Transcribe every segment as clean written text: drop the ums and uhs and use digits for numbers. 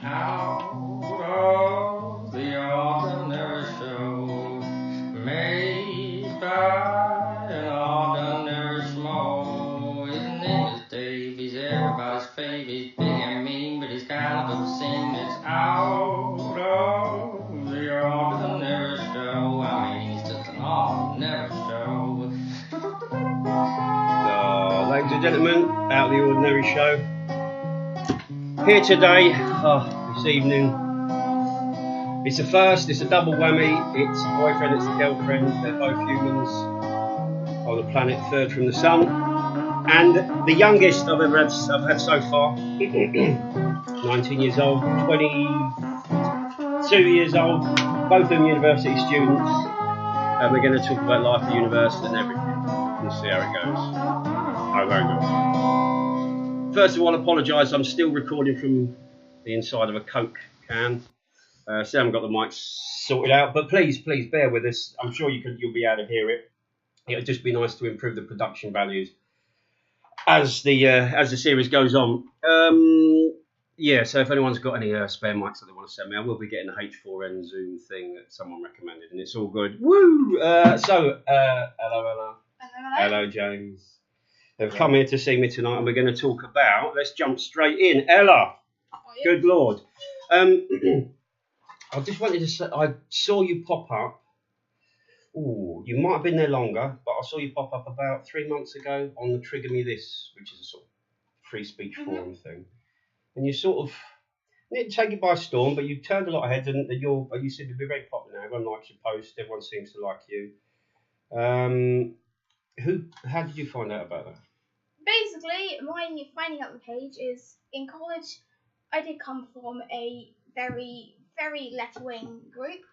Out of the ordinary show, made by an ordinary small. His name is Dave, he's everybody's fave. He's big and mean, but he's kind of obscene. It's out of the ordinary show. I mean, he's just an ordinary show. Ladies and gentlemen, Out of the Ordinary Show. Here today, this evening. It's a first, it's a double whammy. It's a boyfriend, it's a girlfriend. They're both humans on the planet third from the sun. And the youngest I've had so far, 19 years old, 22 years old, both of them university students. And we're going to talk about life at university and everything. We'll see how it goes. Oh, very good. First of all, I apologise. I'm still recording from the inside of a Coke can. So I haven't got the mics sorted out, but please bear with us. I'm sure you'll be able to hear it. It'll just be nice to improve the production values as the series goes on. So if anyone's got any spare mics that they want to send me, I will be getting the H4n Zoom thing that someone recommended, and it's all good. Woo! Hello, Ella. Hello, James. They've come here to see me tonight, and we're going to talk about. Let's jump straight in, Ella. Good Lord. I just wanted to say, I saw you pop up. Ooh, you might have been there longer, but I saw you pop up about 3 months ago on the Trigger Me This, which is a sort of free speech forum thing. And you sort of didn't take it by storm, but you turned a lot of heads, and you seem to be very popular now. Everyone likes your post. Everyone seems to like you. How did you find out about that? Basically, my finding out the page is in college. I did come from a very, very left-wing group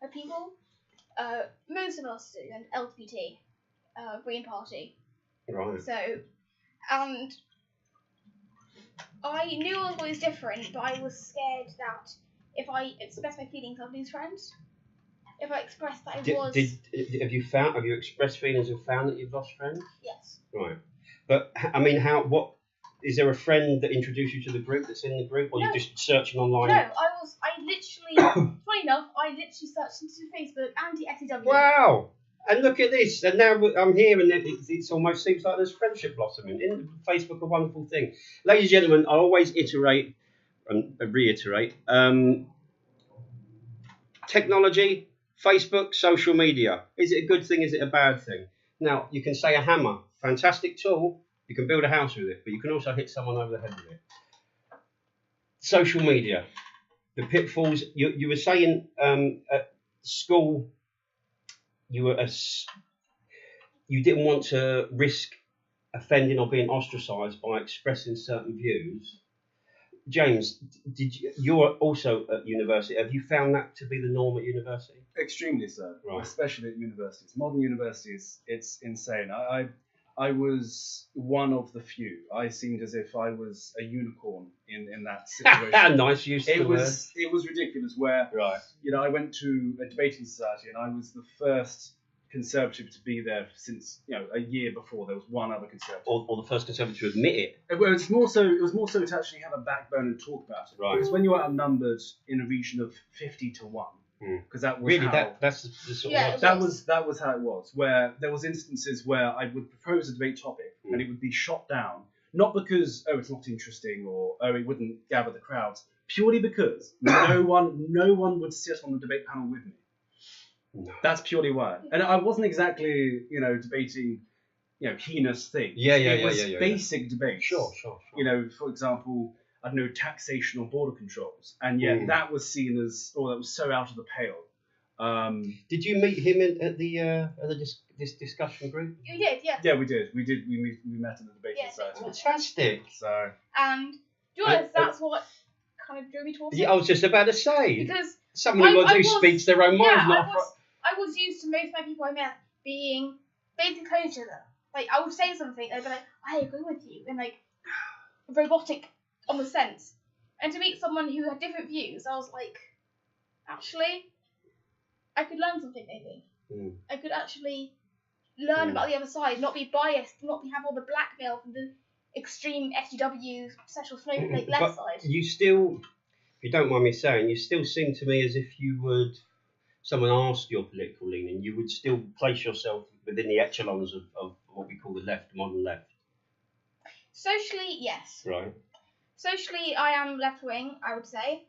of people. Most of us do, an LGBT Green Party. Right. So, and I knew I was always different, but I was scared that if I expressed my feelings, I'd lose friends. If I expressed that have you expressed feelings and found that you've lost friends? Yes. Right. But I mean, what is there a friend that introduced you to the group that's in the group, or you're just searching online? No, I literally, funny enough, I literally searched into Facebook anti-SEW. Wow. And look at this, and now I'm here, and it almost seems like there's friendship blossoming. Isn't Facebook a wonderful thing? Ladies and gentlemen, I always iterate and reiterate. Technology, Facebook, social media. Is it a good thing? Is it a bad thing? Now, you can say a hammer, fantastic tool. You can build a house with it, but you can also hit someone over the head with it. Social media, the pitfalls. You were saying at school, you didn't want to risk offending or being ostracised by expressing certain views. James, you're also at university. Have you found that to be the norm at university? Extremely so, right. Especially at universities. Modern universities, it's insane. I was one of the few. I seemed as if I was a unicorn in that situation. Nice use of the word. It was ridiculous. Where I went to a debating society, and I was the first Conservative to be there since a year before. There was one other Conservative, or the first Conservative to admit it. It was more so to actually have a backbone and talk about it. Right. Because when you are outnumbered in a region of 50 to 1, because that was really that's the sort of that was how it was. Where there was instances where I would propose a debate topic and it would be shot down, not because it's not interesting or it wouldn't gather the crowds, purely because no one would sit on the debate panel with me. No. That's purely why. And I wasn't exactly debating heinous things. It was basic debate. Sure. For example, I don't know, taxation or border controls, and yet that was seen as that was so out of the pale. Did you meet him at this discussion group? You did, yeah. Yeah, we did. We met at the debate society. Fantastic. So. And to be honest, that's what kind of drew me towards it. Yeah, I was just about to say. Because someone who speaks their own mind. I was used to most of my people I met being basically close to each other. Like, I would say something, and they'd be like, I agree with you, and like, robotic on the sense. And to meet someone who had different views, I was like, actually, I could learn something maybe. I could actually learn about the other side, not be biased, not have all the blackmail from the extreme SUW, sexual snowflake left side. You still, you don't mind me saying, you still seem to me as if you would, someone asked your political leaning, you would still place yourself within the echelons of what we call the left, modern left. Socially, yes. Right. Socially, I am left-wing, I would say.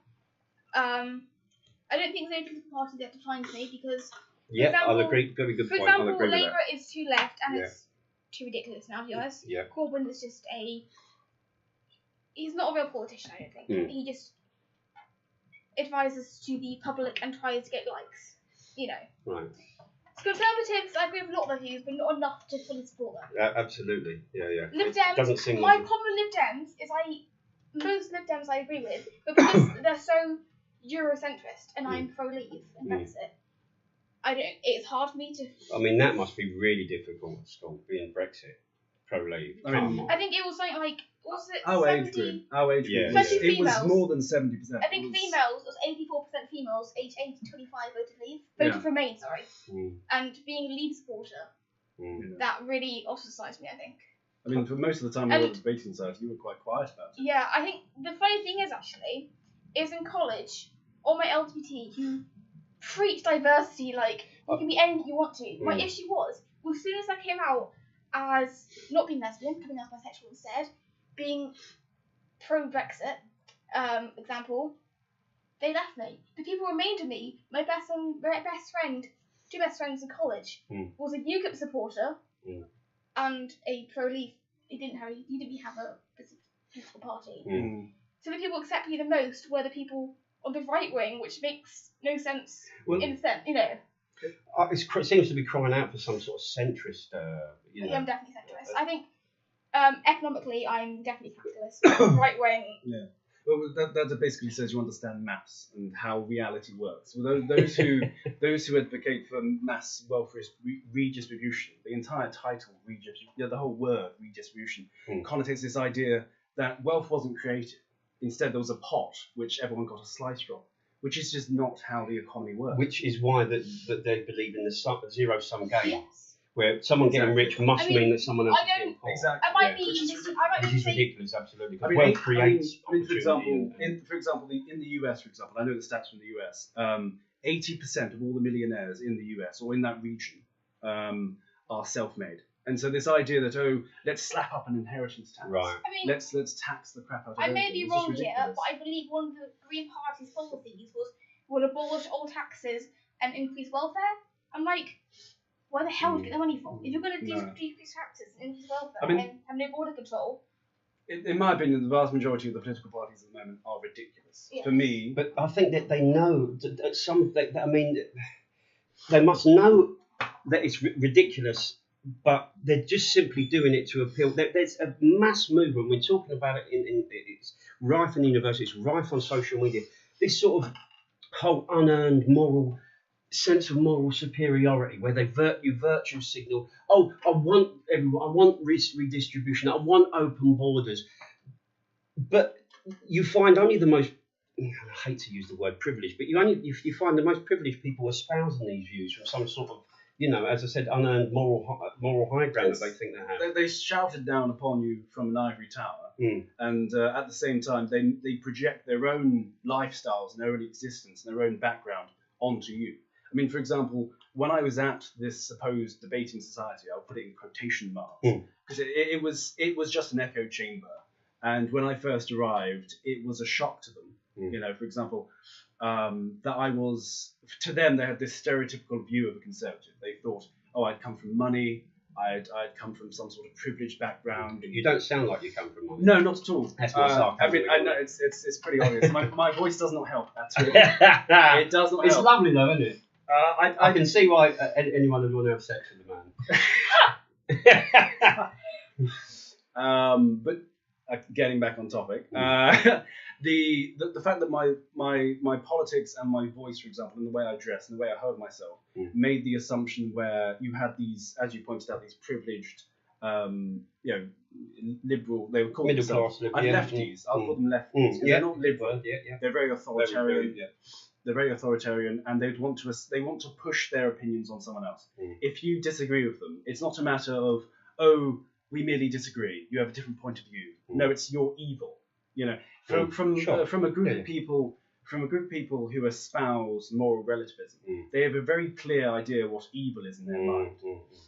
I don't think there's any political party that defines me because, Yeah, example, I'll agree. Very good for point. I'll example, agree with Labour that. is too left and Yeah. it's too ridiculous now, to be honest. Yeah. Corbyn is just he's not a real politician, I don't think. Mm. He just advises to the public and tries to get likes, you know. Right. Conservatives, I agree with a lot of their views, but not enough to fully support them. Absolutely. Yeah, yeah. Lib It Dems, doesn't seem my like problem with Lib Dems is most Lib Dems I agree with, but because they're so Eurocentrist and I'm pro-leave and Brexit, it's hard for me to... I mean, that must be really difficult, Scott, being Brexit, pro-leave. I mean, I think it was something like, was it Our 70? age group. Our age group. Yeah, Especially It was females. more than 70%. I think females, it was 84% females, aged 18 to 25 voted leave. Voted Remain, sorry. Mm. And being a Leave supporter, Mm. that really ostracised me, I think. I mean, for most of the time we were at the debating side, you were quite quiet about it. Yeah, I think the funny thing is actually, is in college, all my LGBT who preach diversity, like, you can be anything you want to. My issue was, as soon as I came out as not being lesbian, coming out as bisexual instead, being pro-Brexit, example, they left me. The people remained with me. My best friend, two best friends in college, was a UKIP supporter and a pro-leave. He didn't have a political party. Mm. So the people who accept me the most were the people on the right wing, which makes no sense in a sense, you know. It seems to be crying out for some sort of centrist, you know. Yeah, I'm definitely centrist. I think economically, I'm definitely capitalist. Right wing. Yeah. Well, that basically says you understand maths and how reality works. Well, those who advocate for mass welfare redistribution, the entire title redistribution, the whole word redistribution, connotates this idea that wealth wasn't created. Instead, there was a pot which everyone got a slice from, which is just not how the economy works. Which is why that they believe in the zero-sum game, Yes. where someone getting rich must mean that someone else is getting poor. Exactly. I might be Which is ridiculous, absolutely. I mean, Wealth creates for example, opportunity in the US, for example, I know the stats from the US. 80% of all the millionaires in the US or in that region are self-made. And so this idea that let's slap up an inheritance tax, Right. I mean, let's tax the crap out of I may everything. be It's wrong just here, ridiculous. but I believe one of the Green Party's policies would abolish all taxes and increase welfare. I'm like, where the hell do you get the money from? If you're going to decrease taxes and increase welfare and have no border control. In my opinion, the vast majority of the political parties at the moment are ridiculous. Yes. For me, But I think that they know that I mean, they must know that it's ridiculous, but they're just simply doing it to appeal. There's a mass movement. We're talking about it it's rife in universities, it's rife on social media. This sort of whole unearned sense of moral superiority, where they virtue signal. Oh, I want everyone. I want redistribution. I want open borders. But you find only the most. I hate to use the word privileged, but you find the most privileged people espousing these views from some sort of, as I said, unearned moral high ground that they think they have. they shout it down upon you from an ivory tower, and at the same time they project their own lifestyles and their own existence and their own background onto you. I mean, for example, when I was at this supposed debating society, I'll put it in quotation marks, because it was just an echo chamber. And when I first arrived, it was a shock to them. For example, that I was, to them, they had this stereotypical view of a conservative. They thought, I'd come from money, I'd come from some sort of privileged background. You don't sound like you come from money. No, not at all. That's not sarcasm. I mean, I know it's pretty obvious. My voice does not help at all. It does not help. It's lovely though, isn't it? I can see why anyone would want to have sex with a man. But getting back on topic, the fact that my politics and my voice, for example, and the way I dress and the way I hold myself, made the assumption where you had these, as you pointed out, these privileged, liberal. They were called middle class, lefties. I'll call them lefties. They're not liberal. They're very authoritarian. They're very authoritarian, and they want to push their opinions on someone else. If you disagree with them, it's not a matter of we merely disagree. You have a different point of view. No, it's you're evil. From a group of people from a group of people who espouse moral relativism. They have a very clear idea what evil is in their mind.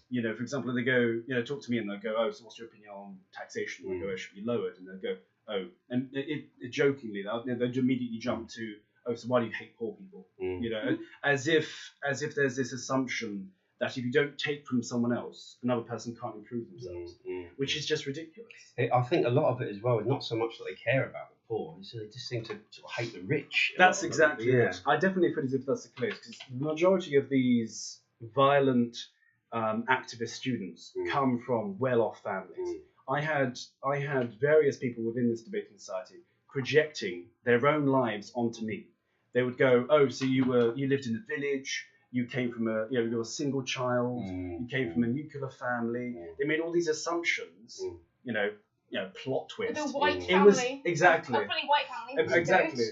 You know, for example, they go, you know, talk to me and they'll go, oh, so what's your opinion on taxation? And I go, it should be lowered. And they'll go, oh, and it jokingly, they'll immediately jump to, oh, so why do you hate poor people? You know, as if there's this assumption that if you don't take from someone else, another person can't improve themselves, which is just ridiculous. I think a lot of it as well is not so much that they care about the poor, so they just seem to sort of hate the rich. That's exactly it. I definitely feel as if that's the case, because the majority of these violent activist students come from well-off families. I had various people within this debating society projecting their own lives onto me. They would go, oh, so you lived in a village. You came from you were a single child. You came from a nuclear family. They made all these assumptions. You know, plot twist. The white family. It was exactly. Hopefully white family.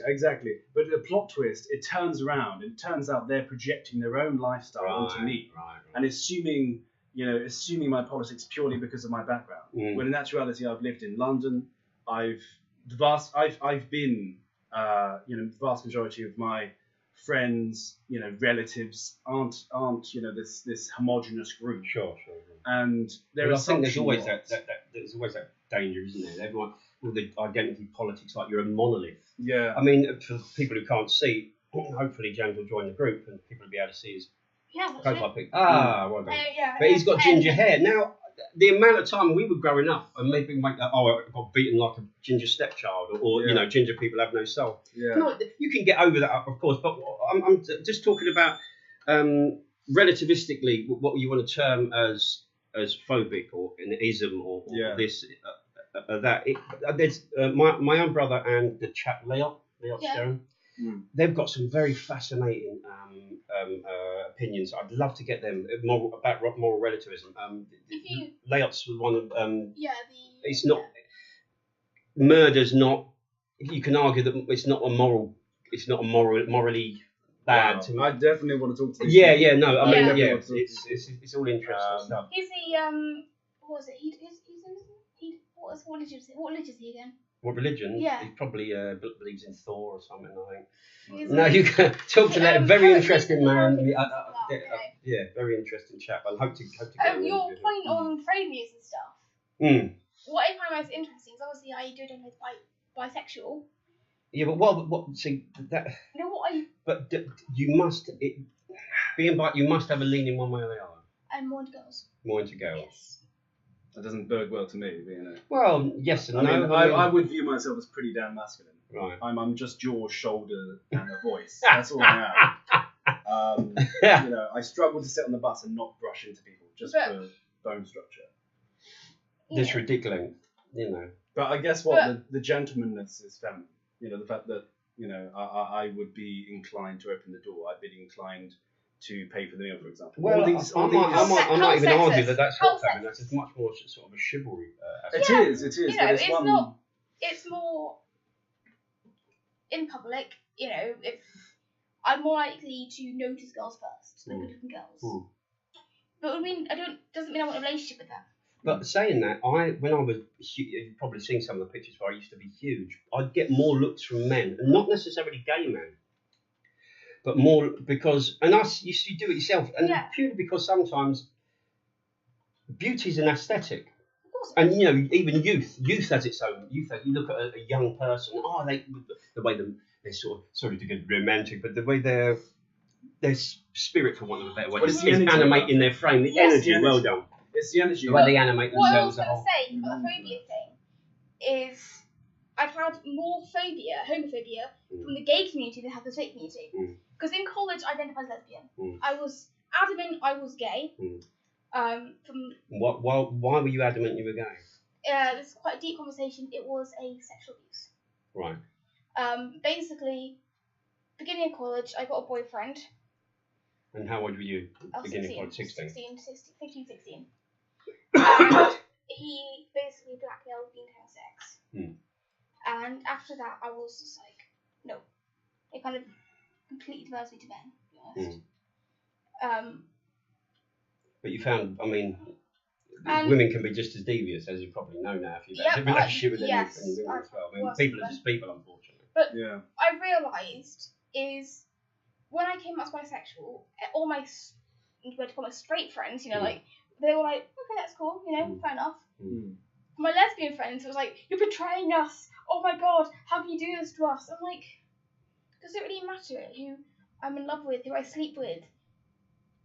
Exactly. But the plot twist, it turns around and it turns out they're projecting their own lifestyle onto me, and assuming my politics purely because of my background. When in actuality, I've lived in London. The vast majority of my friends, relatives aren't this homogenous group. Sure. And I think there's always that danger, isn't there? Everyone with the identity politics, like you're a monolith. Yeah. I mean, for people who can't see, hopefully James will join the group and people will be able to see his profile pic. Well done. But he's got ginger hair now. The amount of time we were growing up and maybe make that, I got beaten like a ginger stepchild, or ginger people have no soul. Yeah. No, you can get over that, of course, but I'm just talking about relativistically what you want to term as phobic or an ism or this that. There's my own brother and the chap Leot Stern. They've got some very fascinating opinions. I'd love to get them about moral relativism. Leot's one of it's not murder's not. You can argue that it's not morally bad. Wow. I definitely want to talk to you. No. I mean, it's all interesting stuff. He's the what was it? What religion is he again? What religion? Yeah. He probably believes in Thor or something, I think. No, you can talk to that very interesting man. Okay. Very interesting chap. I hope to get your point on phobias and stuff. What I find most interesting is obviously I do identify as bisexual. Yeah, but what? See that. You know what I? But you must you must have a leaning one way or the other. I'm more into girls. More into girls. Yes. That doesn't bode well to me, Well, yes and no. I mean, I would view myself as pretty damn masculine. Right. I'm just jaw, shoulder, and a voice. That's all I am. I struggle to sit on the bus and not brush into people just for bone structure. This ridiculous, But I guess the gentlemanness is feminine. The fact that I would be inclined to open the door. I'd be inclined to pay for the meal, for example. Well, I might even argue that that's not feminine. That's much more sort of a chivalry aspect. It is. It's more in public. If I'm more likely to notice girls first than different girls. But doesn't mean I want a relationship with them. But saying that, when I was, you've probably seen some of the pictures where I used to be huge. I'd get more looks from men, and not necessarily gay men. But more because, and you do it yourself, and purely because sometimes beauty is an aesthetic, and even youth has its own. You look at a young person, the way they're sort of, sorry to get romantic, but the way their spirit, for want of a better word, is animating their frame, the energy. Well done. It's the energy. The way they animate themselves. What I was going to say for the phobia thing is, I've had more homophobia from the gay community than the straight community. Because in college, I identified as lesbian. I was adamant I was gay. Why were you adamant you were gay? This is quite a deep conversation. It was a sexual abuse. Right. Basically, beginning of college, I got a boyfriend. And how old were you? Beginning of college, 16? 15, 16. And he basically blackmailed me into having sex. And after that, I was just like, no. It kind of completely diverts me to men, to be honest. But you found, women can be just as devious, as you probably know now, if you've had a relationship with them and women as well. People are just people, unfortunately. But Yeah. I realised is when I came out as bisexual, all my straight friends, like they were like, okay, that's cool, fair enough. My lesbian friends was like, you're betraying us. Oh my god, how can you do this to us? I'm like, does it really matter who I'm in love with, who I sleep with?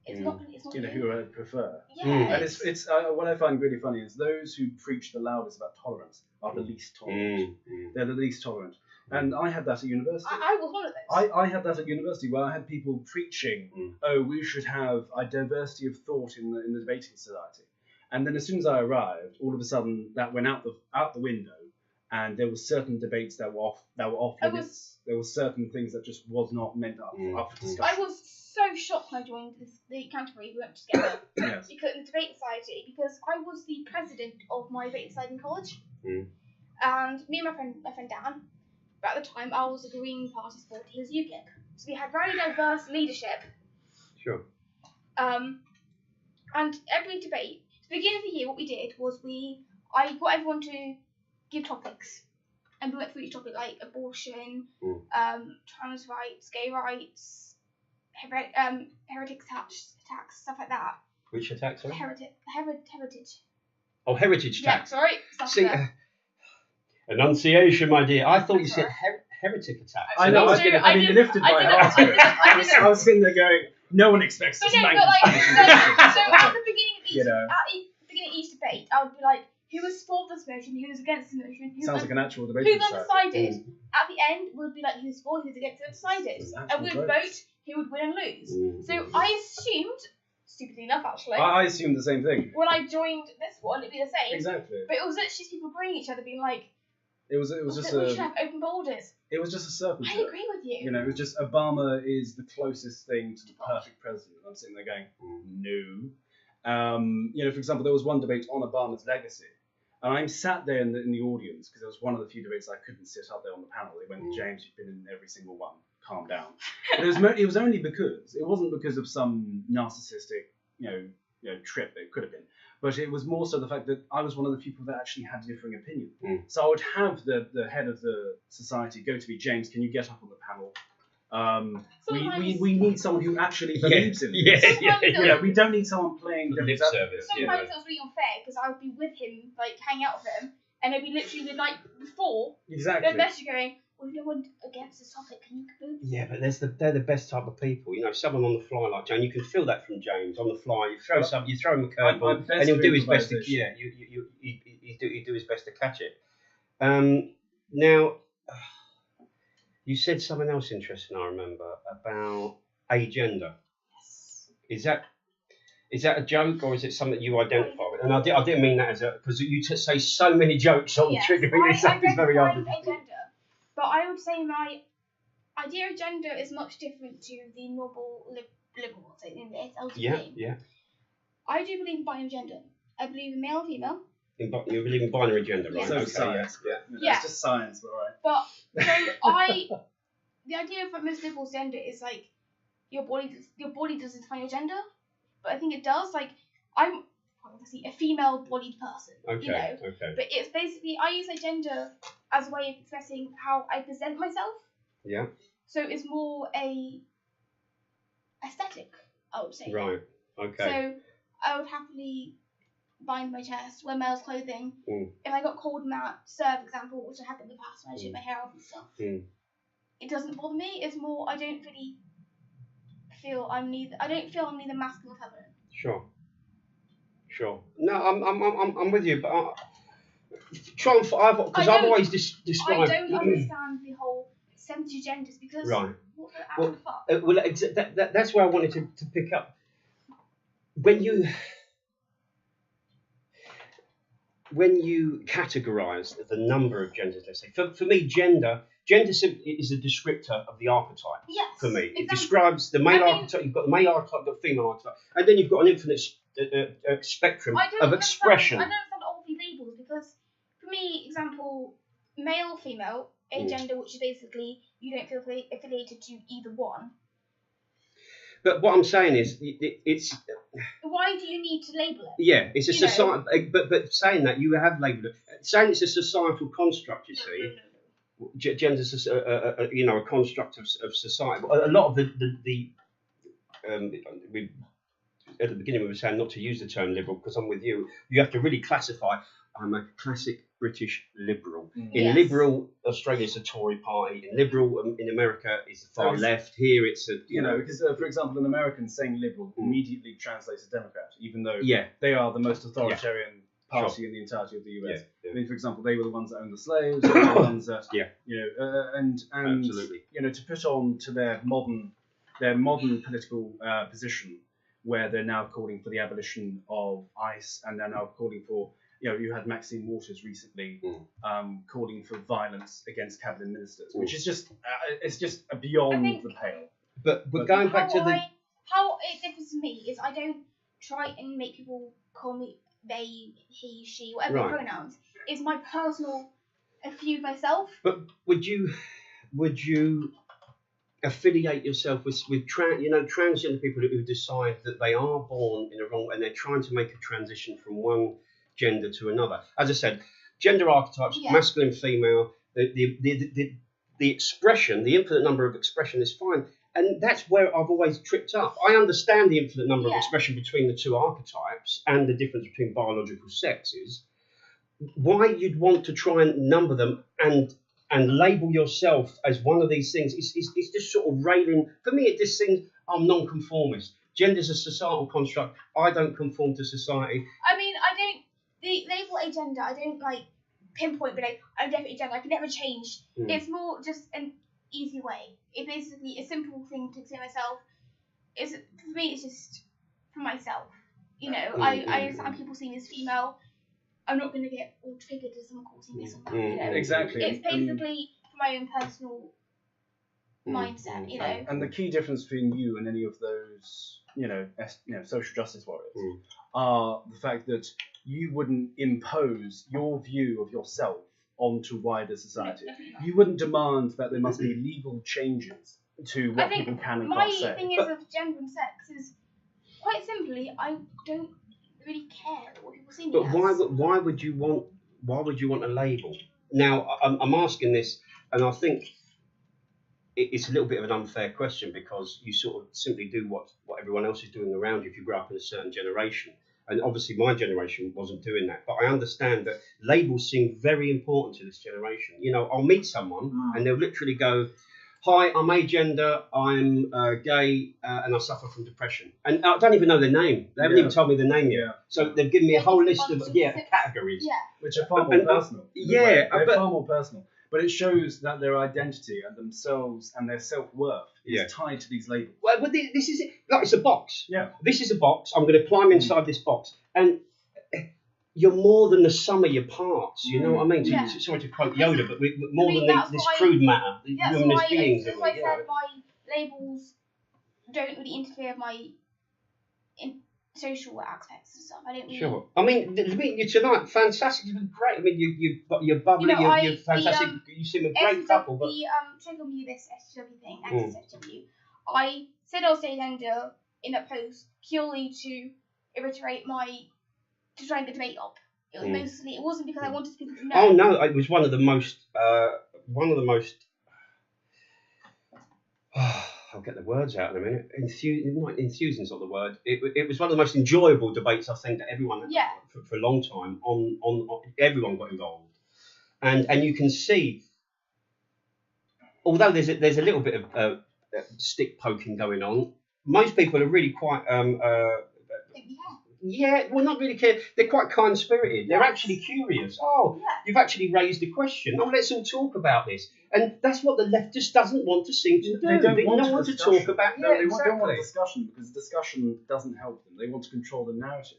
It's not. It's not. Who I prefer. Yeah. And it's what I find really funny is those who preach the loudest about tolerance are the least tolerant. They're the least tolerant. And I had that at university. I was one of those. I had that at university where I had people preaching, oh, we should have a diversity of thought in the debating society. And then as soon as I arrived, all of a sudden that went out the window, and there were certain debates that were off limits. There were certain things that just was not meant up for discussion. I was so shocked when I joined the Canterbury. We went together Yes. because in the debate society, because I was the president of my debate society in college, and me and my friend Dan. But at the time, I was a Green Party supporter. He was UKIP, so we had very diverse leadership. Sure. And every debate, at the beginning of the year, what we did was I got everyone to give topics, and we went through each topic like abortion, trans rights, gay rights, heretic attacks, stuff like that. Which attacks? Sorry? Heritage. Oh, heritage Yeah, attacks. sorry. Stuff See, like that. enunciation, my dear. I thought you said heretic attacks. I know. I mean, lifted by heart. I was sitting there going, no one expects this language. So at the beginning of each, know. at the beginning of each debate, I would be like, who was for this motion, who was against the motion, Sounds like an actual debate. who's undecided. At the end, we'd be like, who's for, who's against, who's undecided, and we'd vote who would win and lose. So I assumed, stupidly enough, actually, I assumed the same thing. when I joined this one, it'd be the same. Exactly. But it was literally just people agreeing each other, being like, It was just we should have open borders. It was just a circumstance. I agree with you. It was just Obama is the closest thing to the perfect president. I'm sitting there going, no. For example, there was one debate on Obama's legacy, and I'm sat there in the audience because it was one of the few debates I couldn't sit up there on the panel. They went, James, you've been in every single one. Calm down. But it was only because it wasn't because of some narcissistic, trip. It could have been. But it was more so the fact that I was one of the people that actually had differing opinion. So I would have the head of the society go to me, James, can you get up on the panel? We need someone who actually believes in this. We don't need someone playing lip service. Sometimes it was really unfair because I would be with him, like hang out with him, and it'd be literally the night before. Exactly. They'd message going, well, no one against this topic, can you come? Yeah, but they're the best type of people. Someone on the fly like James. You can feel that from James on the fly. You throw something, you throw him a curveball, and he'll do his best to. Yeah, he'll do his best to catch it. Now, you said something else interesting. I remember about agender. Yes. Is that a joke or is it something you identify with? And I didn't mean that as a because you say so many jokes on triggering yourself is very hard. But I would say my idea of gender is much different to the normal liberal, say in the LGBT. Yeah. I do believe in binary gender. I believe in male and female. You believe in binary gender, right? Yes. So Okay, science. Yeah. It's just science, all right. But so the idea of most liberals' gender is like your body doesn't define your gender, but I think it does. Like I'm obviously a female-bodied person, Okay. But it's basically I use a gender as a way of expressing how I present myself. Yeah. So it's more a aesthetic, I would say. Right. Okay. So I would happily bind my chest, wear male's clothing. If I got cold in that for example, which I have in the past when I shave my hair off and stuff, it doesn't bother me. It's more I don't feel I'm neither masculine or feminine. Sure. No, I'm with you, but because I've always described. I don't understand the whole 70 genders because right. What the fuck? That's where I wanted to pick up. When you categorise the number of genders, let's say, for me, gender simply is a descriptor of the archetype. Yes, for me, exactly. It describes the male archetype. You've got the male archetype, you've got the female archetype, and then you've got an infinite spectrum of expression. I don't understand all the labels because, for me, example, male, female, agender, which is basically you don't feel affiliated to either one. But what I'm saying is, it's. Why do you need to label it? Yeah, it's a society. But saying that you have labelled it, saying it's a societal construct. You see. gender's a construct of society. A lot of we, at the beginning we were saying not to use the term liberal because I'm with you. You have to really classify. I'm a classic British liberal. In liberal Australia, it's a Tory party. In liberal in America, it's the far left. Here, it's a because for example, an American saying liberal immediately translates to Democrat, even though they are the most authoritarian party in the entirety of the US. I mean, for example, they were the ones that owned the slaves, they were the ones that and absolutely. To put on to their modern political position, where they're now calling for the abolition of ICE, and they're now calling for. You had Maxine Waters recently calling for violence against cabinet ministers, which is just it's just beyond the pale. But going back to how it differs to me is I don't try and make people call me they, he, she, whatever pronouns. It's my personal view of myself. But would you affiliate yourself with transgender people who decide that they are born in a wrong and they're trying to make a transition from one gender to another? As I said, gender archetypes, masculine, female, the expression, the infinite number of expression is fine, and that's where I've always tripped up. I understand the infinite number of expression between the two archetypes and the difference between biological sexes. Why you'd want to try and number them and label yourself as one of these things is just sort of railing. For me, it just seems I'm non-conformist. Gender's a societal construct. I don't conform to society. I mean, I don't. The label a gender, I don't pinpoint, but I'm definitely gender. I can never change. It's more just an easy way. It's basically a simple thing to say myself. For me, it's just for myself. I understand people see me as female. I'm not going to get all triggered as someone calls me this or that. Exactly. It's basically for my own personal mindset. And the key difference between you and any of those, social justice warriors are the fact that you wouldn't impose your view of yourself onto wider society. You wouldn't demand that there must be legal changes to what people can and can't say. My thing is of gender and sex is quite simply, I don't really care what people see me as. But why would you want a label? Now, I'm asking this, and I think it's a little bit of an unfair question because you sort of simply do what everyone else is doing around you if you grow up in a certain generation. And obviously my generation wasn't doing that. But I understand that labels seem very important to this generation. I'll meet someone and they'll literally go, "Hi, I'm agender, I'm gay, and I suffer from depression." And I don't even know their name. They haven't even told me their name yet. So they've given me a whole list of categories. Yeah. Which are far more personal. They're far more personal. But it shows that their identity and themselves and their self-worth is tied to these labels. Well, this is it. Like, it's a box. Yeah. This is a box. I'm going to climb inside this box. And you're more than the sum of your parts. You know what I mean? Yeah. Sorry to quote Yoda, but we're more than this crude matter. That's why I said my labels don't really interfere with my social aspects and stuff. I don't really... Sure. I mean, meeting you tonight, fantastic. You've been great. I mean, you're bubbly. You're fantastic. You seem a great couple. But the trigger me this SW thing, SW. I said I was agender in a post purely to reiterate to try and get debate up. It was mostly. It wasn't because I wanted people to know. Oh no! It was one of the most. I'll get the words out in a minute. Enthusing is not the word. It was one of the most enjoyable debates I think that everyone for a long time on everyone got involved, and you can see, although there's a little bit of stick poking going on, most people are really quite not really care. They're quite kind-spirited. They're actually curious. You've actually raised a question. Let's all talk about this. And that's what the left just doesn't want to seem to do. They don't want to talk about. They don't want discussion because discussion doesn't help them. They want to control the narrative,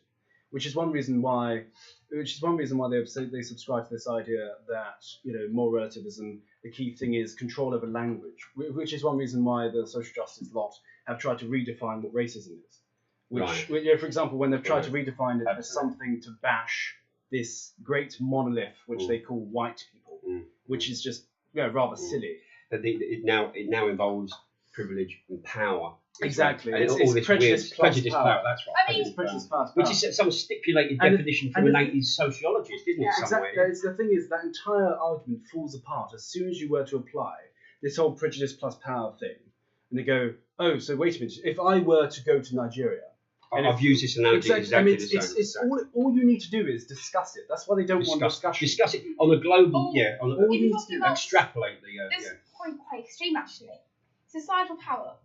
which is one reason why they subscribe to this idea that more relativism. The key thing is control over language, which is one reason why the social justice lot have tried to redefine what racism is. Which, for example, when they've tried to redefine it as something to bash this great monolith, which they call white people, which is just rather silly. It now involves privilege, and power. Exactly. And It's all this prejudice weird plus prejudice power. That's right. I mean, It's prejudice plus power. Which is some stipulated And definition from an 80s sociologist, isn't it? Yeah. Somewhere. Exactly. The thing is, that entire argument falls apart as soon as you were to apply this whole prejudice plus power thing. And they go, oh, so wait a minute. If I were to go to Nigeria, I've used this analogy exactly the same. It's all you need to do is discuss it. That's why they don't want discussion. Discuss it on a global, Oh, all you if need you're to do talking extrapolate the. This is quite extreme, actually. Societal power.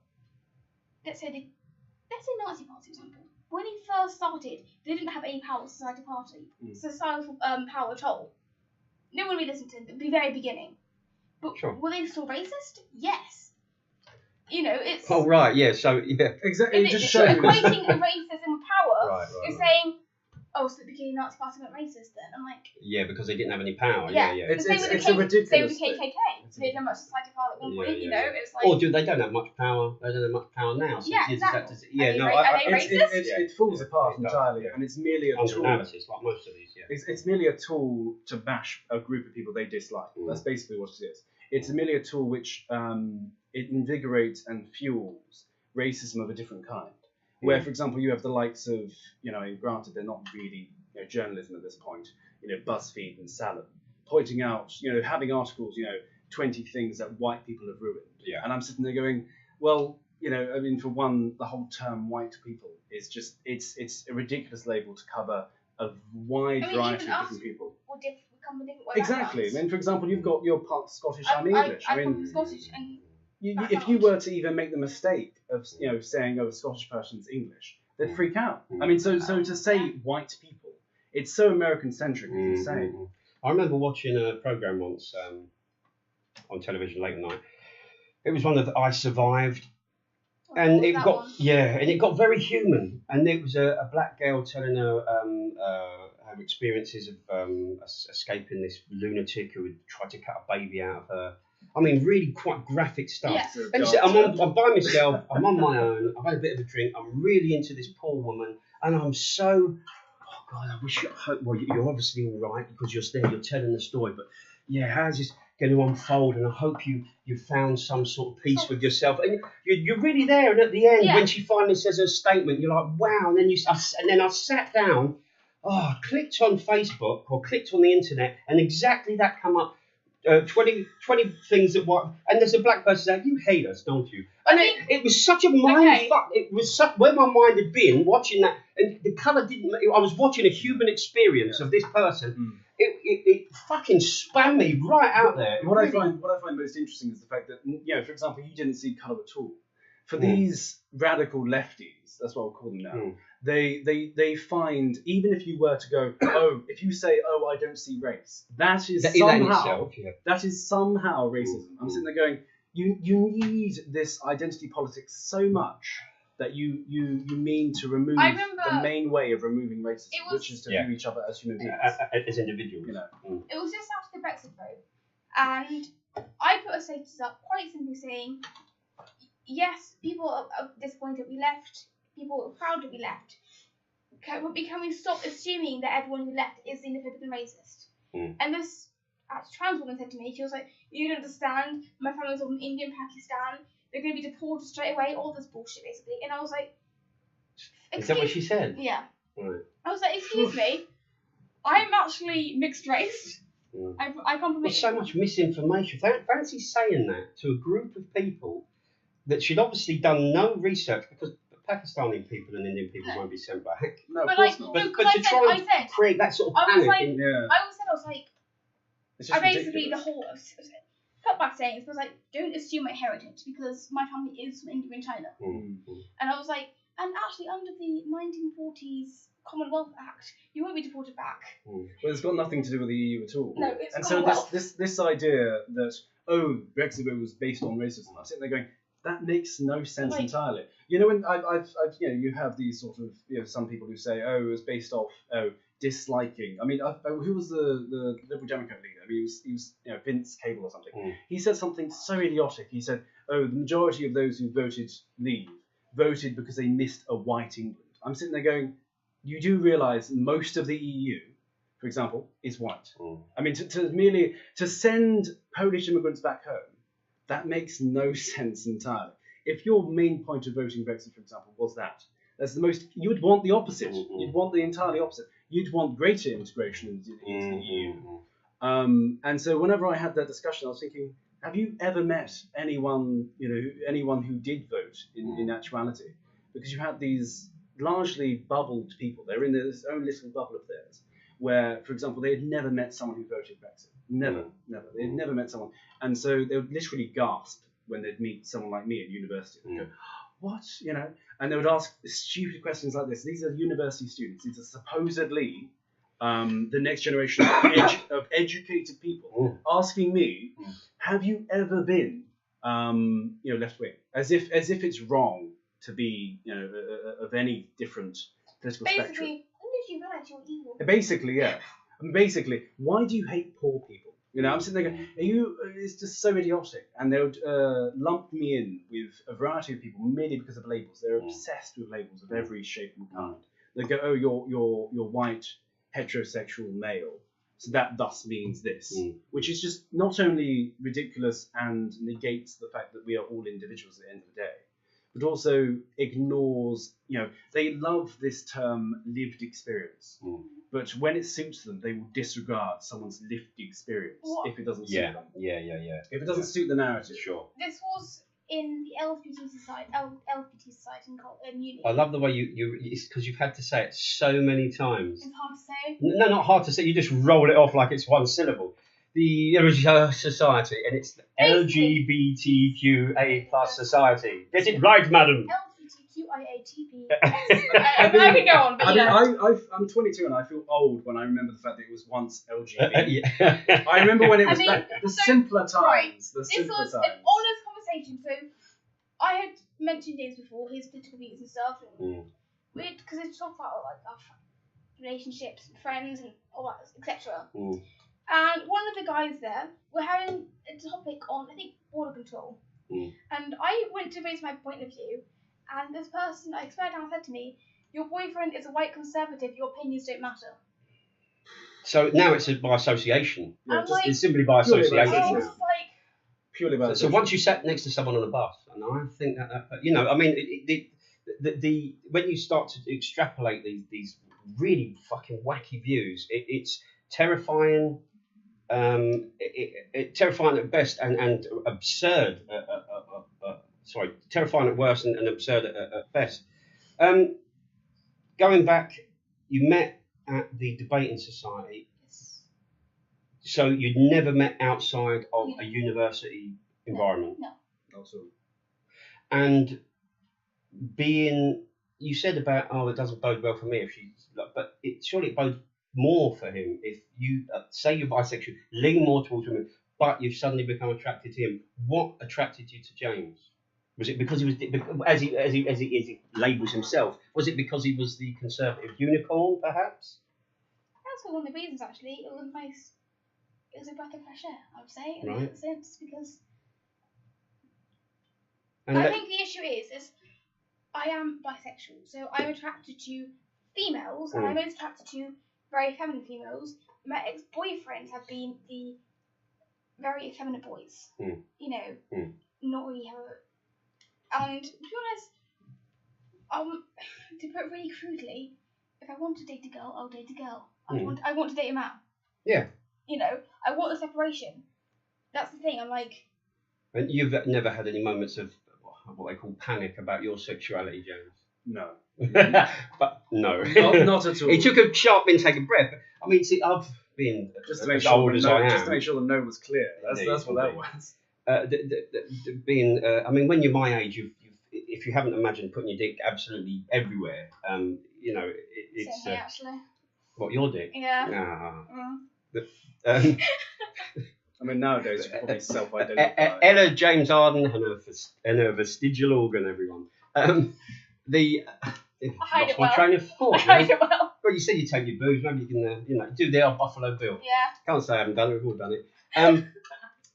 Let's say Nazi Party, for example. When he first started, they didn't have any power with Society Party. Societal power at all. No one really listened to them at the very beginning. But Sure. were they still racist? Yes. You know, it's... Oh, right, yeah, so, yeah. Exactly. It just it's shows. equating a racism with power Right, is saying, oh, so the beginning Nazi Party went racist then. I'm like... Yeah, because they didn't have any power. Yeah. Yeah. It's Same with a Same ridiculous with the thing. KKK. So they didn't have much society power at one point, you know? It's like... Or they don't have much power. They don't have much power now. So Yeah, it's exactly. yeah, Are no, they racist? It falls apart It does, entirely, yeah. and it's merely a under tool. analysis, like most of these, yeah. It's merely a tool to bash a group of people they dislike. That's basically what it is. It's merely a tool which it invigorates and fuels racism of a different kind. Where, for example, you have the likes of, granted they're not really journalism at this point, BuzzFeed and Salon, pointing out, having articles, 20 things that white people have ruined. Yeah. And I'm sitting there going, well, for one, the whole term white people is just, it's a ridiculous label to cover a wide variety even of us different people. will come with different Exactly. backgrounds. I mean, for example, you've got your part Scottish, I'm English. I come from Scottish and... If you were to even make the mistake of saying, oh, a Scottish person's English, they'd freak out. I mean, so to say white people, it's so American centric, it's insane. I remember watching a program once on television late at night. It was one of the I Survived, and it got very human. And it was a black girl telling her experiences of escaping this lunatic who had tried to cut a baby out of her. I mean, really quite graphic stuff. Yes. And you say, I'm by myself, I'm on my own, I've had a bit of a drink, I'm really into this poor woman, and I'm so, oh God, I wish, well, you're obviously all right because you're there, you're telling the story, but yeah, how's this going to unfold? And I hope you found some sort of peace with yourself. And you're really there, and at the end, when she finally says her statement, you're like, wow, and then I sat down, clicked on Facebook, or clicked on the internet, and exactly that come up. 20 things that and there's a black person saying, you hate us, don't you? And it was such a mind fuck. It was where my mind had been watching that, and the colour didn't. I was watching a human experience of this person. It fucking spammed me right out there. What I find most interesting is the fact that, for example, you didn't see colour at all. For these radical lefties, that's what I'll call them now. They find, even if you were to go, if you say, I don't see race, that is somehow racism. I'm sitting there going, you need this identity politics so much that you mean to remove the main way of removing racism, which is to view each other as human beings, as individuals. It was just after the Brexit vote, and I put a status up quite simply saying, yes, people are disappointed we left. People are proud that we left. Can we stop assuming that everyone who left is xenophobic and racist? And this trans woman said to me, she was like, you don't understand, my family's all from India and Pakistan, they're going to be deported straight away, all this bullshit basically. And I was like, is that what she said? Yeah. Right. I was like, excuse me, I'm actually mixed race. I come from... There's so much misinformation. Fancy saying that to a group of people that she'd obviously done no research, because Pakistani people and Indian people won't be sent back. No, of but course like, not. But to try and create that sort of panic. I was like, I basically, the whole, felt bad saying it, but I was like, don't assume my heritage, because my family is from India and China. And I was like, and actually under the 1940s Commonwealth Act, you won't be deported back. Well, it's got nothing to do with the EU at all. No, it's and so this idea that, Brexit was based on racism, I'm sitting there going, that makes no sense entirely. When I've you have these sort of, some people who say, it was based off, disliking. I mean, who was the Liberal Democrat leader? I mean, he was Vince Cable or something. He said something so idiotic. He said, the majority of those who voted Leave voted because they missed a white England. I'm sitting there going, you do realise most of the EU, for example, is white. I mean, to send Polish immigrants back home, that makes no sense entirely. if your main point of voting Brexit, for example, was that's the most, you would want the opposite. You'd want the entirely opposite. You'd want greater integration into the EU. And so whenever I had that discussion, I was thinking, have you ever met anyone who did vote in actuality? Because you had these largely bubbled people. They're in their own little bubble of theirs, where, for example, they had never met someone who voted Brexit. Never. They had never met someone. And so they would literally gasp when they'd meet someone like me at university. They'd go, what? And they would ask stupid questions like this. These are university students. These are supposedly the next generation of educated people asking me, have you ever been, left wing? As if it's wrong to be, of any different political spectrum. Basically, unless you realize you're evil. Basically, yeah. Basically, why do you hate poor people? I'm sitting there going, it's just so idiotic. And they would lump me in with a variety of people merely because of labels. They're obsessed with labels of every shape and kind. They go, oh, you're white, heterosexual male, so that thus means this, which is just not only ridiculous and negates the fact that we are all individuals at the end of the day, but also ignores, they love this term lived experience. But when it suits them, they will disregard someone's lived experience if it doesn't suit them. Yeah. If it doesn't suit the narrative. Sure. This was in the LGBT society in uni. I love the way it's because you've had to say it so many times. It's hard to say. No, not hard to say. You just roll it off like it's one syllable. The society, and it's the LGBTQA plus society. Get it right, madam. LGBTQIATP. I can go on, but I'm 22 and I feel old when I remember the fact that it was once LGBT. I remember when it was simpler times. Right. This was an honest conversation. So I had mentioned James before, his political views and stuff, and because it's talk about like our relationships, and friends, and all that, etc. And one of the guys there, we're having a topic on, I think, border control. And I went to raise my point of view, and this person, I swear down, said to me, your boyfriend is a white conservative, your opinions don't matter. So now it's by association. Yeah, it's simply by association. Purely by so once you sat next to someone on a bus, and I think that when you start to extrapolate these really fucking wacky views, it's terrifying. Terrifying at best and absurd. Terrifying at worst and absurd at best. Going back, you met at the debating society. Yes. So you'd never met outside of a university environment. No. Also. And you said about it doesn't bode well for me if she's, but surely it bodes more for him if you say you're bisexual, lean more towards women, but you've suddenly become attracted to him. What attracted you to James? Was it because he was, as he labels himself? Was it because he was the conservative unicorn, perhaps? That's one of the reasons, actually. It was nice. It was a breath of fresh air, I would say, in Right. that sense, because And I think the issue is I am bisexual, so I'm attracted to females, and I'm most attracted to very feminine females. My ex-boyfriends have been the very effeminate boys. Not really have and to be honest, to put it really crudely, if I want to date a girl, I'll date a girl. I want to date a man. Yeah. I want a separation. That's the thing. I'm like. And you've never had any moments of what they call panic about your sexuality, James? No. But no. Not at all. It took a sharp intake of breath. I mean, see, I've been just to make as sure old as I am. Just to make sure the no was clear. That's what that was. I mean, when you're my age, if you haven't imagined putting your dick absolutely everywhere, it's. Same here, actually. What, your dick? Yeah. I mean, nowadays you can probably self-identify. Ella James Arden and her vestigial organ, everyone. I hide it well. My train of thought. I hide it well. Well, you said you take your boobs, maybe you can, do the old Buffalo Bill. Yeah. Can't say I haven't done it, we've all done it.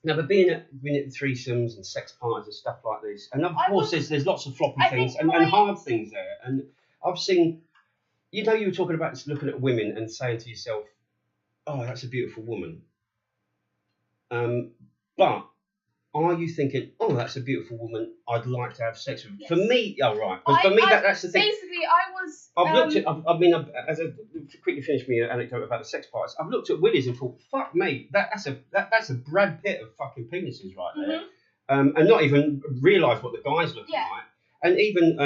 Now, but being at threesomes and sex parties and stuff like this, and of course there's lots of floppy things and hard things there. And I've seen, you were talking about looking at women and saying to yourself, oh, that's a beautiful woman. But are you thinking, oh, that's a beautiful woman, I'd like to have sex with? Yes. For me, right. Because for me, that's the thing. Basically, I was. I've looked at. As a quickly finish me an anecdote about the sex parts. I've looked at Willies and thought, fuck me, that's a Brad Pitt of fucking penises right there, and not even realise what the guy's looking like. And even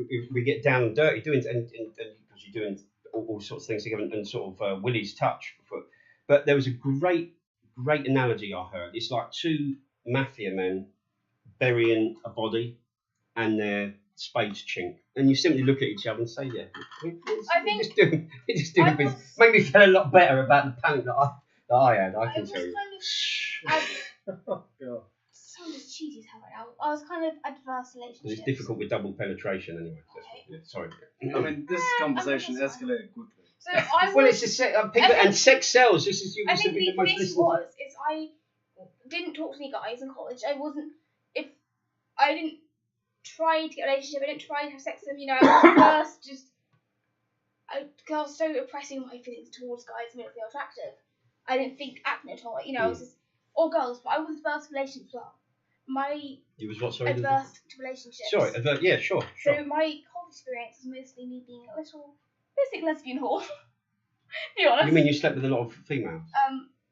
if we get down and dirty doing, and because you're doing all sorts of things together, and sort of Willies touch. But there was a great analogy I heard. It's like two mafia men burying a body and their spades chink, and you simply look at each other and say, "Yeah, we're just doing business." Made me feel a lot better about the panic that I had. I can tell you. Oh god. Sounds cheesy how right now. I was kind of adverse relationships. It's difficult with double penetration anyway. Okay. Sorry. I mean, this conversation escalated quickly. So I well, it's people and sex sells. This is I think the issue is I didn't talk to any guys in college. I didn't try to get a relationship. I didn't try to have sex with them. You know, I was so oppressing my feelings towards guys who didn't feel attractive. I didn't think acting at all. You know, I was just all girls, but I was adverse to relationships as well. You was what? Sorry. Adverse to relationships. Sorry. Yeah. Sure. So my college experience is mostly me being a little basic lesbian whore. To be honest. You mean you slept with a lot of females?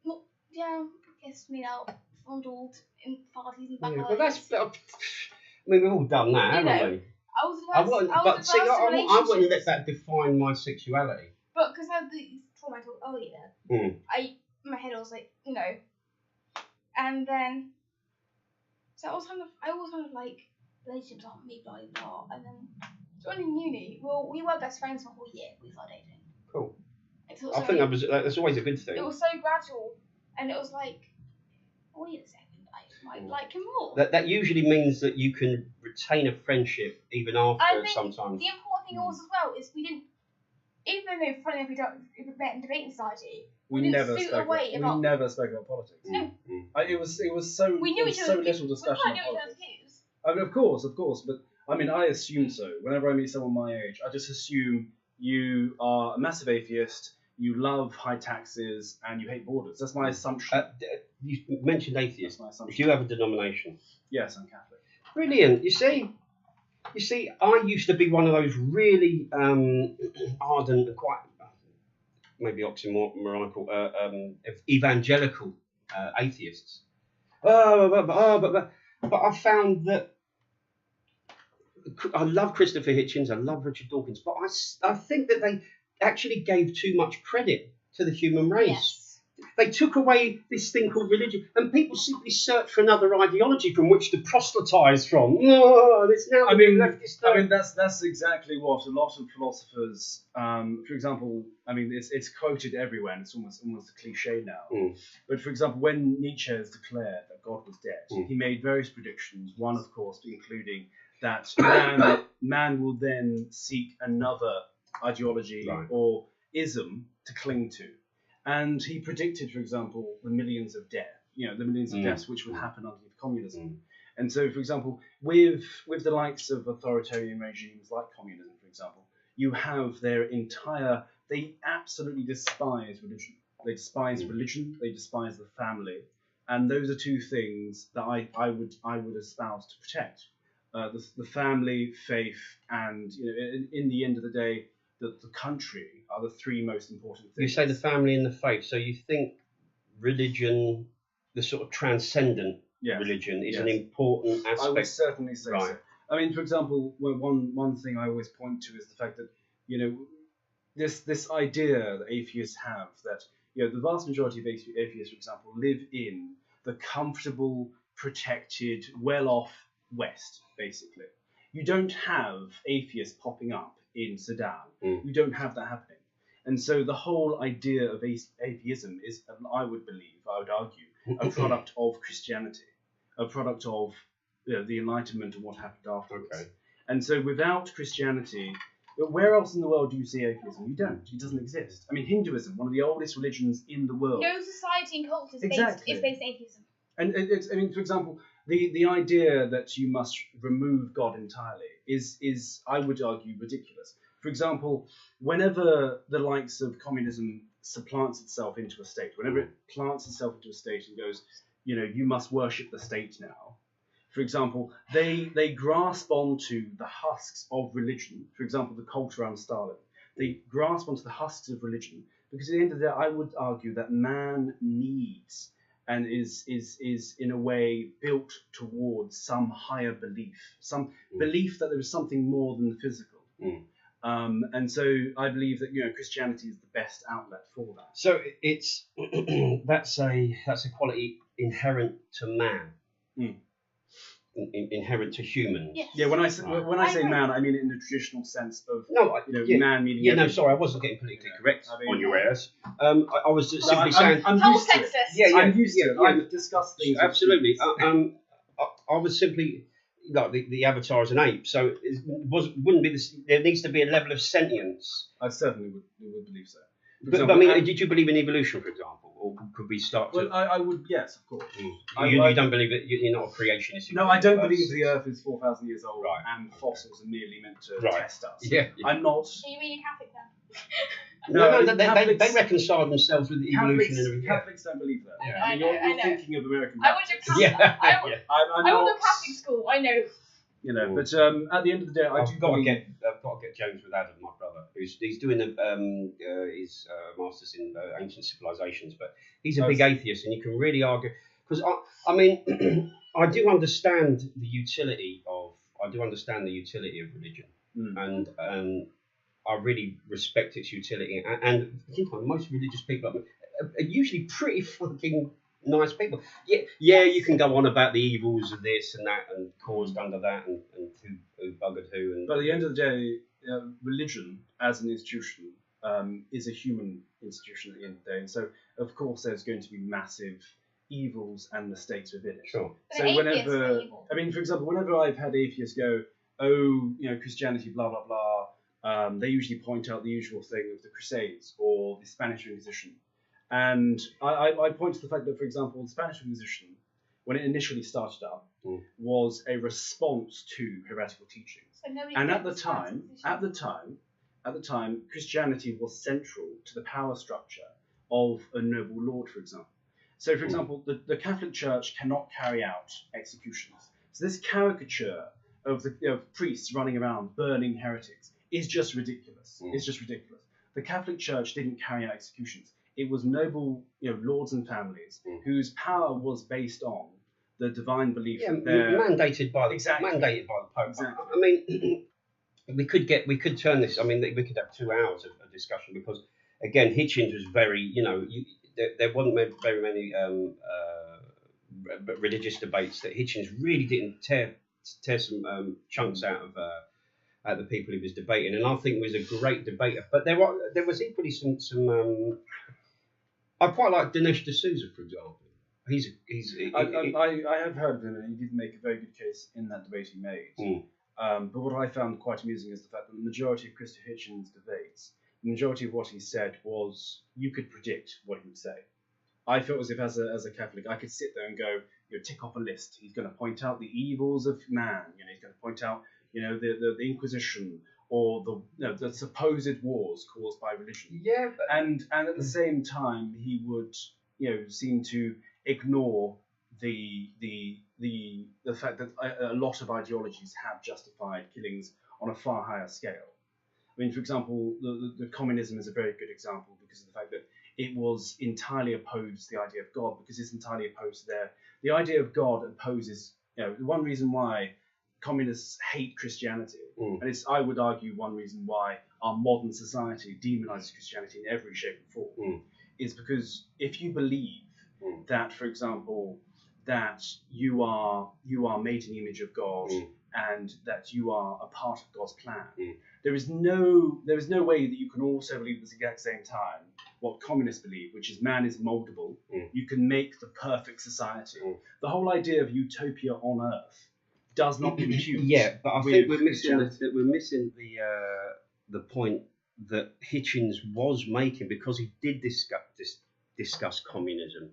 Well, yeah, I guess fondled in parties and back. Yeah, well, that's. I mean, we've all done that, haven't we? I wouldn't let that define my sexuality. But because I had these trauma I told earlier, in my head I was like, you know, and then so I was kind of like relationships aren't me, blah blah, and then joining uni, well, we were best friends for a whole year. We started dating. Cool. I think that's always a good thing. It was so gradual, and it was like, wait a second, I might like him more. That usually means that you can retain a friendship even after sometimes. The important thing also as well is we didn't, even though funny enough we met in debating society, we never spoke about politics. No. It was so we knew each other's little discussion we of knew politics. views. I mean, of course, but I mean, I assume so. Whenever I meet someone my age, I just assume you are a massive atheist, you love high taxes, and you hate borders. That's my assumption. You mentioned atheist. That's my assumption. Do you have a denomination? Yes, I'm Catholic. Brilliant. You see, I used to be one of those really ardent and quite, maybe oxymoronical, evangelical atheists. But I found that I love Christopher Hitchens, I love Richard Dawkins, but I think that they actually gave too much credit to the human race. Yes. They took away this thing called religion, and people simply search for another ideology from which to proselytise from. It's now that's exactly what a lot of philosophers, for example, I mean, it's quoted everywhere, and it's almost a cliche now. But for example, when Nietzsche has declared that God was dead, he made various predictions. One, of course, including that man will then seek another ideology or ism to cling to. And he predicted, for example, the millions of deaths which would happen underneath communism. And so, for example, with the likes of authoritarian regimes like communism, for example, you have they absolutely despise religion. They despise religion, they despise the family. And those are two things that I would espouse to protect. The family, faith, and in the end of the day, the country are the three most important things. You say the family and the faith, so you think religion, the sort of transcendent religion, is an important aspect? I would certainly say so. I mean, for example, one thing I always point to is the fact that, this idea that atheists have, that, the vast majority of atheists, for example, live in the comfortable, protected, well-off West, basically. You don't have atheists popping up in Sudan. You don't have that happening. And so the whole idea of atheism is, I would argue, a product of Christianity, a product of the Enlightenment and what happened afterwards. Okay. And so without Christianity, where else in the world do you see atheism? You don't. It doesn't exist. I mean, Hinduism, one of the oldest religions in the world. No society and culture is based on atheism. And I mean, for example, the idea that you must remove God entirely is I would argue, ridiculous. For example, whenever the likes of communism supplants itself into a state, whenever it plants itself into a state and goes, you must worship the state now. For example, they grasp onto the husks of religion. For example, the cult around Stalin. They grasp onto the husks of religion because at the end of the day, I would argue that man needs and is in a way built towards some higher belief, some belief that there is something more than the physical. And so I believe that Christianity is the best outlet for that. So it's that's a quality inherent to man. Inherent to humans. Yes. Yeah, when I say agree. man, I mean it in the traditional sense of man meaning. Yeah, no, sorry, I wasn't getting politically correct on your ass. I was just simply saying. I'm How used to it. sexist. Yeah, I'm used to it. I've discussed things. Absolutely. I was simply like the avatar is an ape, so wouldn't be this. There needs to be a level of sentience. I certainly would believe so. But I mean, did you believe in evolution, for example, or could we start? Well, I would, yes, of course. You don't believe that you're not a creationist? No, I don't believe the Earth is 4,000 years old, Right. and fossils are merely meant to test us. Yeah. I'm not. Are you really Catholic then? No, Catholics, they reconcile themselves with evolution and everything. Catholics don't believe that. Yeah. I I mean, know, you're I know. thinking of American I went to Baptists. Catholic. I I'm went not, to Catholic school. I know. But at the end of the day, I've got to get James with Adam, my brother, he's doing his masters in ancient civilizations, but he's a big atheist, and you can really argue because I mean I do understand the utility of religion, and I really respect its utility, and most religious people are usually pretty fucking nice people. Yeah, you can go on about the evils of this and that and caused under that and who buggered who. And but at the end of the day, religion as an institution is a human institution at the end of the day, and so of course there's going to be massive evils and mistakes within it. Sure. But So whenever, I mean, for example, whenever I've had atheists go, oh, Christianity, blah blah blah, they usually point out the usual thing of the Crusades or the Spanish Inquisition. And I point to the fact that, for example, the Spanish Inquisition, when it initially started up, was a response to heretical teachings. And at the time, Christianity was central to the power structure of a noble lord, for example. So, for example, the Catholic Church cannot carry out executions. So this caricature of priests running around burning heretics is just ridiculous. It's just ridiculous. The Catholic Church didn't carry out executions. It was noble, lords and families whose power was based on the divine belief that they're mandated by the Pope. Exactly. I mean, we could turn this. I mean, we could have 2 hours of discussion because again, Hitchens was very, there wasn't very many religious debates that Hitchens really didn't tear some chunks out of the people he was debating, and I think he was a great debater. But there was equally some. I quite like Dinesh D'Souza, for example. I have heard of him, and he did make a very good case in that debate he made. But what I found quite amusing is the fact that the majority of Christopher Hitchens' debates, the majority of what he said was you could predict what he would say. I felt as if, as a Catholic, I could sit there and go, tick off a list. He's going to point out the evils of man. He's going to point out, the Inquisition or the supposed wars caused by religion. Yeah. And at the same time, he would, seem to ignore the fact that a lot of ideologies have justified killings on a far higher scale. I mean, for example, the communism is a very good example because of the fact that it was entirely opposed to the idea of God, because it's entirely opposed to the idea of God opposes, the one reason why communists hate Christianity, and it's, I would argue, one reason why our modern society demonizes Christianity in every shape and form, is because if you believe that, for example, that you are made in the image of God and that you are a part of God's plan, there is no way that you can also believe at the exact same time what communists believe, which is man is moldable. You can make the perfect society. The whole idea of utopia on Earth does not compute. Yeah, but I think we're missing the point that Hitchens was making, because he did discuss communism,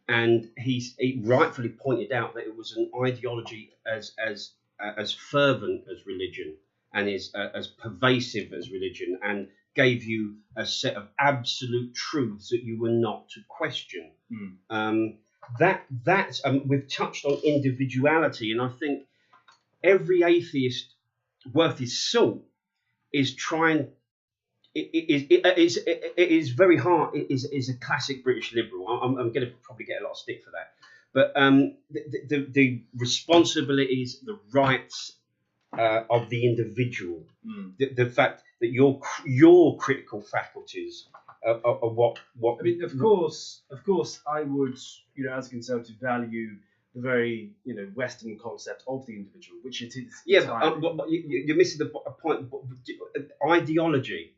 and he rightfully pointed out that it was an ideology as fervent as religion and is as pervasive as religion, and gave you a set of absolute truths that you were not to question. that's we've touched on individuality, and I think every atheist worth his salt is trying. It is very hard. It is a classic British liberal. I'm going to probably get a lot of stick for that, but the responsibilities, the rights of the individual, the fact that your critical faculties are what. I mean, of course, I would, as a conservative, value the very, Western concept of the individual, which it is. Yeah, but you're missing the point. Ideology.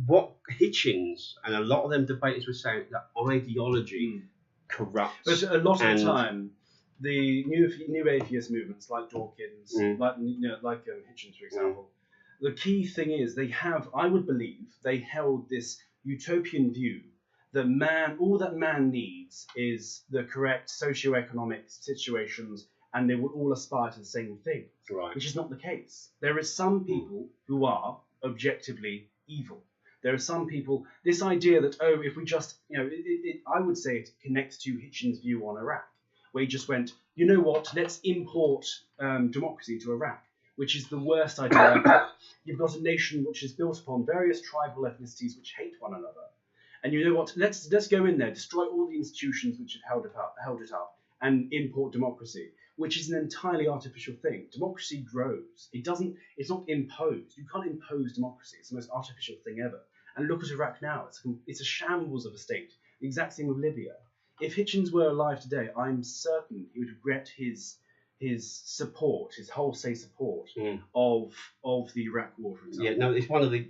What Hitchens and a lot of them debaters were saying, that ideology corrupts. But a lot of the time, the new atheist movements like Dawkins, like Hitchens, for example, the key thing is I would believe, they held this utopian view that all that man needs is the correct socio-economic situations, and they will all aspire to the same thing, right. Which is not the case. There is some people who are objectively evil. There are some people, this idea that, if we just, I would say it connects to Hitchens' view on Iraq, where he just went, you know what, let's import democracy to Iraq, which is the worst idea. You've got a nation which is built upon various tribal ethnicities which hate one another. And you know what, let's go in there, destroy all the institutions which have held it up, and import democracy, which is an entirely artificial thing. Democracy grows. It's not imposed. You can't impose democracy. It's the most artificial thing ever. And look at Iraq now. It's a shambles of a state. The exact same with Libya. If Hitchens were alive today, I'm certain he would regret his support, his wholesale support of the Iraq war, for example. Yeah, no, it's one of the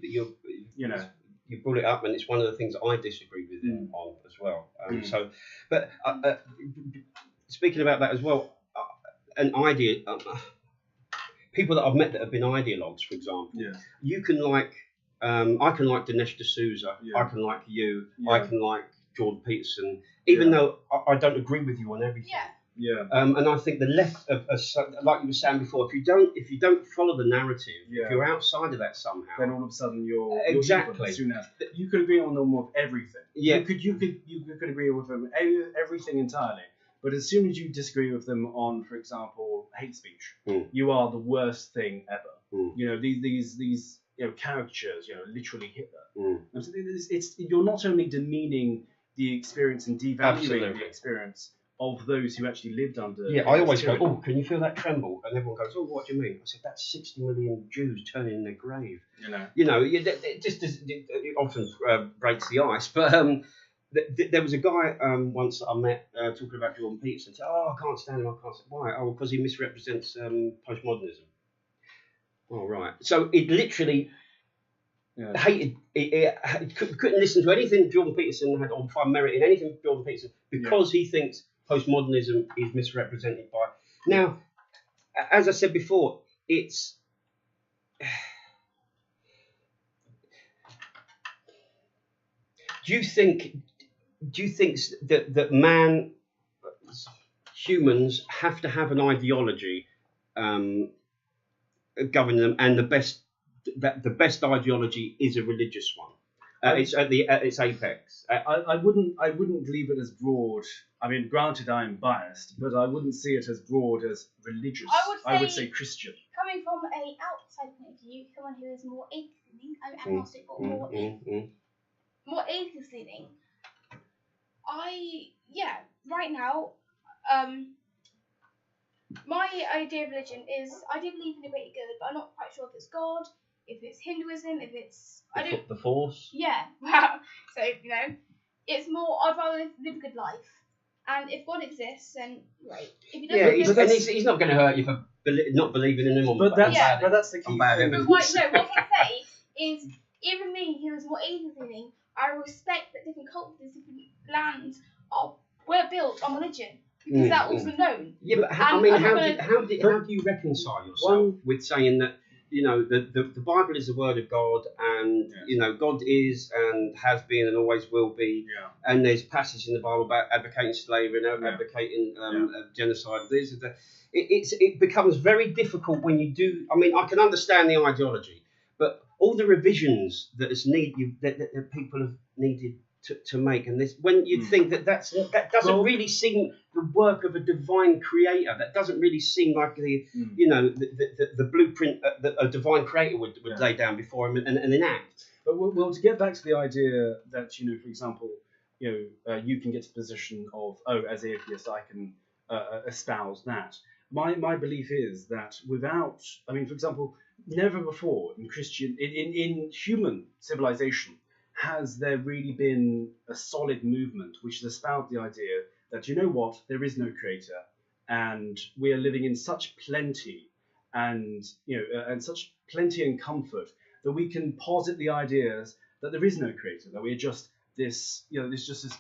you brought it up, and it's one of the things I disagree with him on as well. So, but speaking about that as well, an idea, people that I've met that have been ideologues, for example, you can like, I can like Dinesh D'Souza, I can like you, I can like Jordan Peterson, even though I don't agree with you on everything. And I think the left, like you were saying before, if you don't follow the narrative, if you're outside of that somehow, then all of a sudden you're exactly. As soon as you could agree on them with everything, you could agree with them everything entirely. But as soon as you disagree with them on, for example, hate speech, you are the worst thing ever. These caricatures, literally Hitler. And so you're not only demeaning the experience and devaluing the experience of those who actually lived under. Yeah, I always go, oh, can you feel that tremble? And everyone goes, oh, what do you mean? I said, that's 60 million Jews turning in their grave. It often breaks the ice. But there was a guy once that I met talking about Jordan Peterson. Said, oh, I can't stand him. I can't. Why? Oh, because he misrepresents postmodernism. Oh, right. So it literally hated. It couldn't listen to anything Jordan Peterson had, or find merit in anything Jordan Peterson, because he thinks postmodernism is misrepresented by. Now, as I said before, it's. Do you think that humans have to have an ideology governing them, and the best ideology is a religious one? It's at its apex. I wouldn't leave it as broad. I mean, granted, I'm biased, but I wouldn't see it as broad as religious. I would say Christian. Coming from a outside point of view, someone who is more atheist-leaning, I'm agnostic, but more atheist-leaning. Right now, my idea of religion is I do believe in a greater good, but I'm not quite sure if it's God, if it's Hinduism, if it's the Force. Yeah, so it's more I'd rather live a good life, and if God exists, then great. If he doesn't, he's not going to hurt you for not believing in him. But that's the key thing. But what I'm saying is, even me, who is more atheist-leaning, I respect that different cultures, different lands were built on religion, because that was known. Yeah, but how do you reconcile yourself with saying that the Bible is the word of God, and God is and has been and always will be, and there's passages in the Bible about advocating slavery and advocating genocide. It becomes very difficult when you do. I mean, I can understand the ideology, but all the revisions that people have needed to make. And this, when you think that that doesn't really seem the work of a divine creator. That doesn't really seem like the the blueprint that a divine creator would lay down before him and enact. But well, to get back to the idea that, for example, you can get to the position of, as atheist, I can espouse that. My belief is that without, for example, never before in human civilization has there really been a solid movement which has espoused the idea that, there is no creator, and we are living in such plenty and such plenty and comfort that we can posit the ideas that there is no creator, that we are just this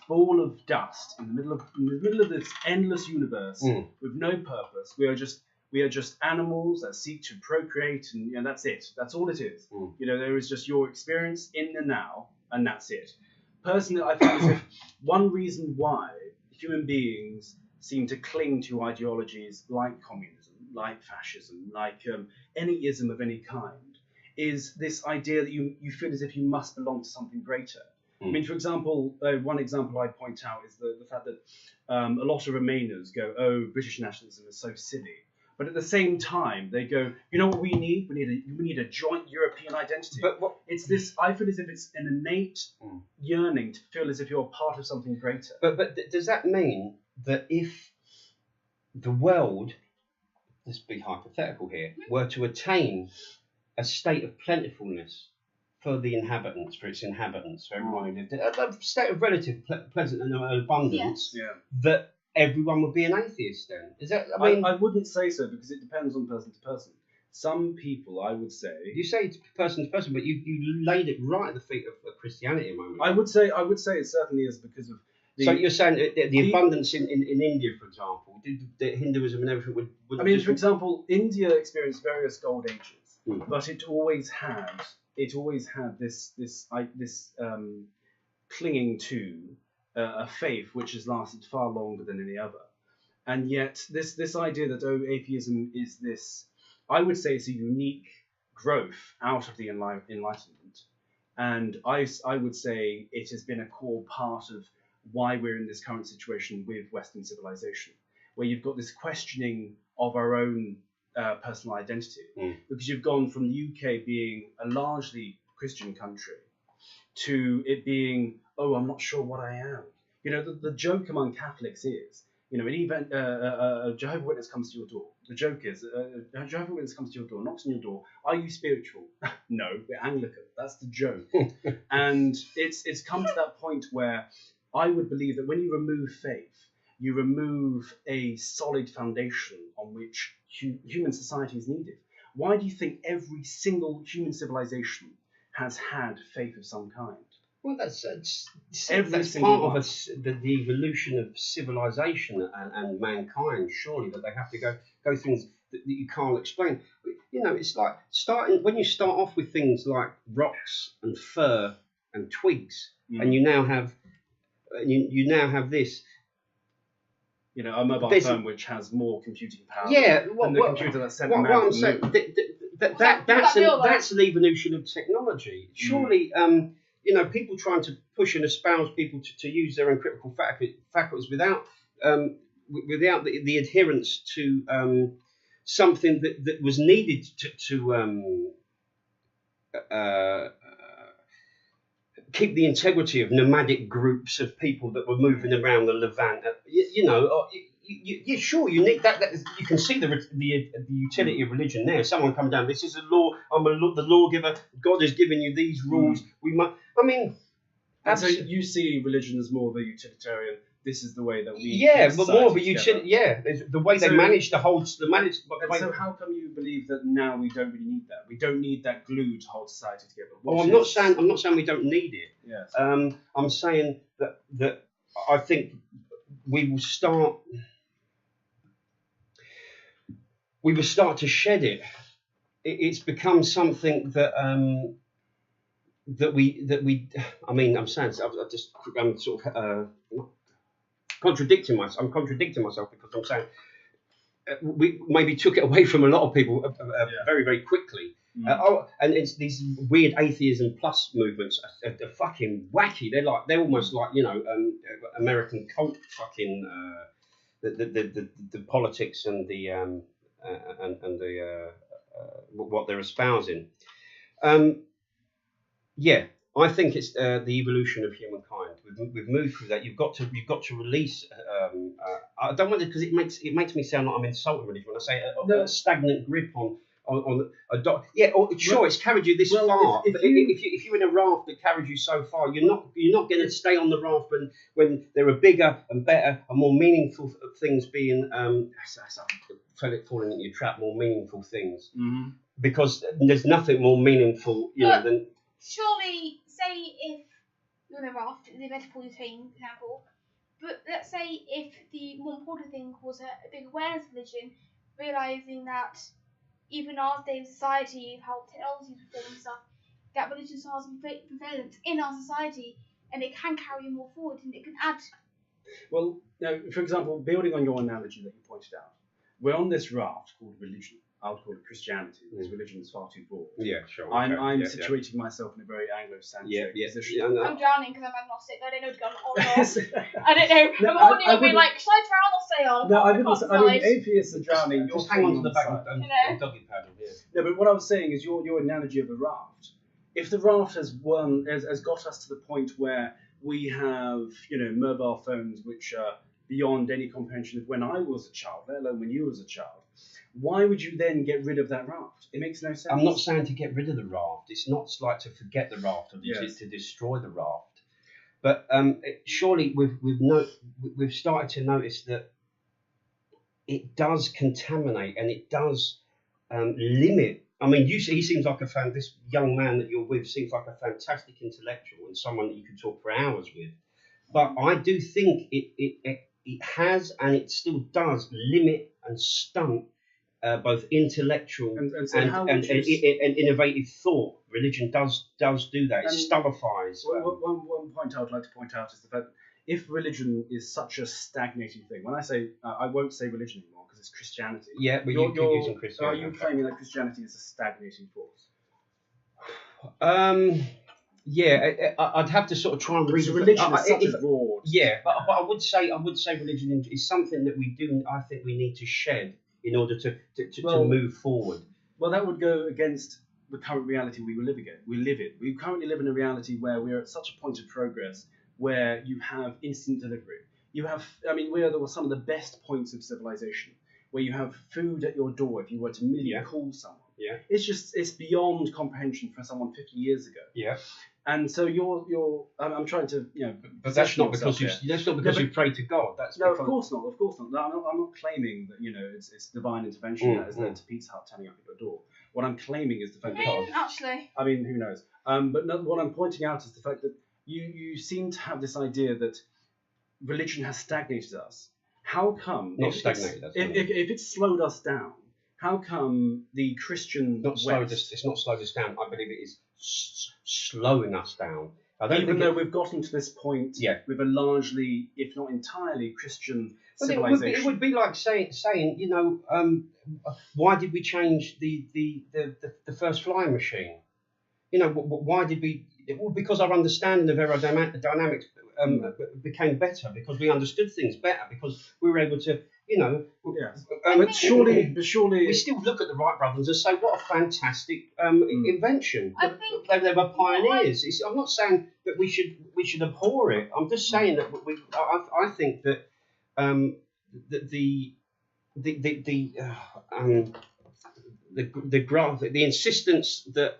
ball of dust in the middle of this endless universe with no purpose. We are just animals that seek to procreate, and that's it. That's all it is. There is just your experience in the now, and that's it. Personally, I think as if one reason why human beings seem to cling to ideologies like communism, like fascism, like any ism of any kind, is this idea that you feel as if you must belong to something greater. For example, one example I point out is the fact that a lot of Remainers go, British nationalism is so silly. But at the same time, they go, what we need? We need a joint European identity. But it's this, I feel as if it's an innate yearning to feel as if you're part of something greater. But does that mean that if the world, let's be hypothetical here, were to attain a state of plentifulness for its inhabitants, for everyone who lived in a state of relative pleasant and abundance, that everyone would be an atheist then? Is that? I wouldn't say so, because it depends on person to person. Some people, I would say. You say it's person to person, but you laid it right at the feet of Christianity a moment. I would say it certainly is because of. So you're saying the abundance in India, for example, the Hinduism and everything would. For example, India experienced various gold ages, but it always had this clinging to a faith which has lasted far longer than any other. And yet this idea that atheism is this, I would say it's a unique growth out of the Enlightenment. And I would say it has been a core part of why we're in this current situation with Western civilization, where you've got this questioning of our own personal identity, because you've gone from the UK being a largely Christian country to it being, I'm not sure what I am. The joke among Catholics is, a Jehovah's Witness comes to your door. The joke is, a Jehovah's Witness comes to your door, knocks on your door. Are you spiritual? No, we're Anglican. That's the joke. And it's come to that point where I would believe that when you remove faith, you remove a solid foundation on which human society is needed. Why do you think every single human civilization has had faith of some kind? Well, that's part of the evolution of civilization and mankind. Surely that they have to go things that you can't explain. It's like when you start off with things like rocks and fur and twigs, and you now have this. A mobile phone which has more computing power than the computer that sent what I'm saying, that's an evolution of technology. Surely, people trying to push and espouse people to use their own critical faculties without the adherence to something that was needed to keep the integrity of nomadic groups of people that were moving around the Levant. Sure, you need that. You can see the utility of religion there. Someone come down. This is a law. I'm the lawgiver. God has given you these rules. We must. And so you see religion as more of a utilitarian. This is the way that we. Yeah, but more of a utility. Yeah, the way they manage to hold the manage. So how come you believe that now we don't really need that? We don't need that glue to hold society together. I'm not saying we don't need it. Yes. I'm saying that I think we will start to shed it. It's become something that I'm saying I'm contradicting myself because I'm saying we maybe took it away from a lot of people very, very quickly. And it's these weird atheism plus movements are fucking wacky. They're almost like American cult fucking the politics and the what they're espousing. I think it's the evolution of humankind. We've moved through that. You've got to release. I don't want it because it makes me sound like I'm insulting religion when I say a stagnant grip on a dot. Yeah, sure, it's carried you this far. But if you're in a raft that carried you so far, you're not going to stay on the raft when there are bigger and better and more meaningful things being falling into your trap. More meaningful things, because there's nothing more meaningful, than. Surely, say if you're on a raft, the metaphor you're saying, example, but let's say if the more important thing was a big awareness of religion, realising that even in our day of society, how technology is performing and stuff, that religion starts to be prevalent in our society, and it can carry you more forward, and it can add. Well, for example, building on your analogy that you pointed out, we're on this raft called religion. I would call it Christianity, because religion is far too broad. Yeah, sure. I'm situating myself in a very Anglo-centric position. I'm drowning because I'm agnostic. I don't know to go on or off. I don't know. I'm only be like, should I drown or stay on? No, I wouldn't. I mean, atheists are drowning. Just hang on to the back of the doggy paddle. Yeah. No, but what I was saying is your analogy of the raft. If the raft has got us to the point where we have, mobile phones which are beyond any comprehension of when I was a child, let alone when you was a child, why would you then get rid of that raft? It makes no sense. I'm not saying to get rid of the raft. It's not like to forget the raft or to destroy the raft. But surely we've started to notice that it does contaminate and it does limit. I mean, he seems like this young man that you're with seems like a fantastic intellectual and someone that you could talk for hours with. But I do think it has and it still does limit and stunt both intellectual and innovative thought. Religion does do that. It stultifies. One point I would like to point out is the fact that if religion is such a stagnating thing, when I say I won't say religion anymore because it's Christianity. Yeah, but you're using Christianity. Are you claiming that Christianity is a stagnating force? Yeah, I'd have to sort of try and read. Religion is such a broad. Yeah, but I would say religion is something that we do. I think we need to shed in order to move forward. Well, that would go against the current reality we live in. We currently live in a reality where we are at such a point of progress where you have instant delivery. We are some of the best points of civilization, where you have food at your door if you were to call someone. Yeah. It's beyond comprehension for someone 50 years ago. Yeah. And so I'm trying to, But that's not because you pray to God. Of course not. No, I'm not claiming that it's divine intervention that has led to Pizza Hut turning up at your door. What I'm claiming is the fact that actually. I mean, who knows? But what I'm pointing out is the fact that you seem to have this idea that religion has stagnated us. How come? Not stagnated us. If it's slowed us down, how come the Christian It's not slowed us down. I believe it is slowing us down. Even though we've gotten to this point with a largely, if not entirely, Christian civilization. It would be like saying, why did we change the first flying machine? Why did we? Because our understanding of aerodynamics became better, because we understood things better, because we were able to, but surely we still look at the Wright brothers and say, what a fantastic invention. They were pioneers. I'm not saying that we should abhor it. I'm just saying that I think that the insistence that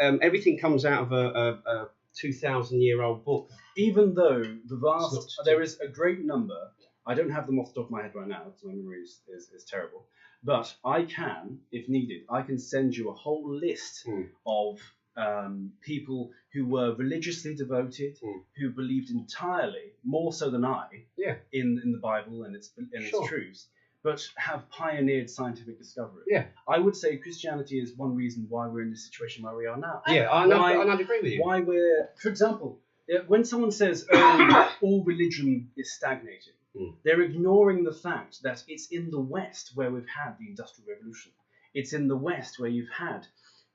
everything comes out of a 2,000-year-old book, even though there is a great number. I don't have them off the top of my head right now because my memory is terrible. But I can, if needed, I can send you a whole list of people who were religiously devoted, who believed entirely, more so than I, in the Bible and its truths, but have pioneered scientific discovery. Yeah. I would say Christianity is one reason why we're in the situation where we are now. Yeah, I'd agree with you. For example, when someone says all religion is stagnating, they're ignoring the fact that it's in the West where we've had the Industrial Revolution. It's in the West where you've had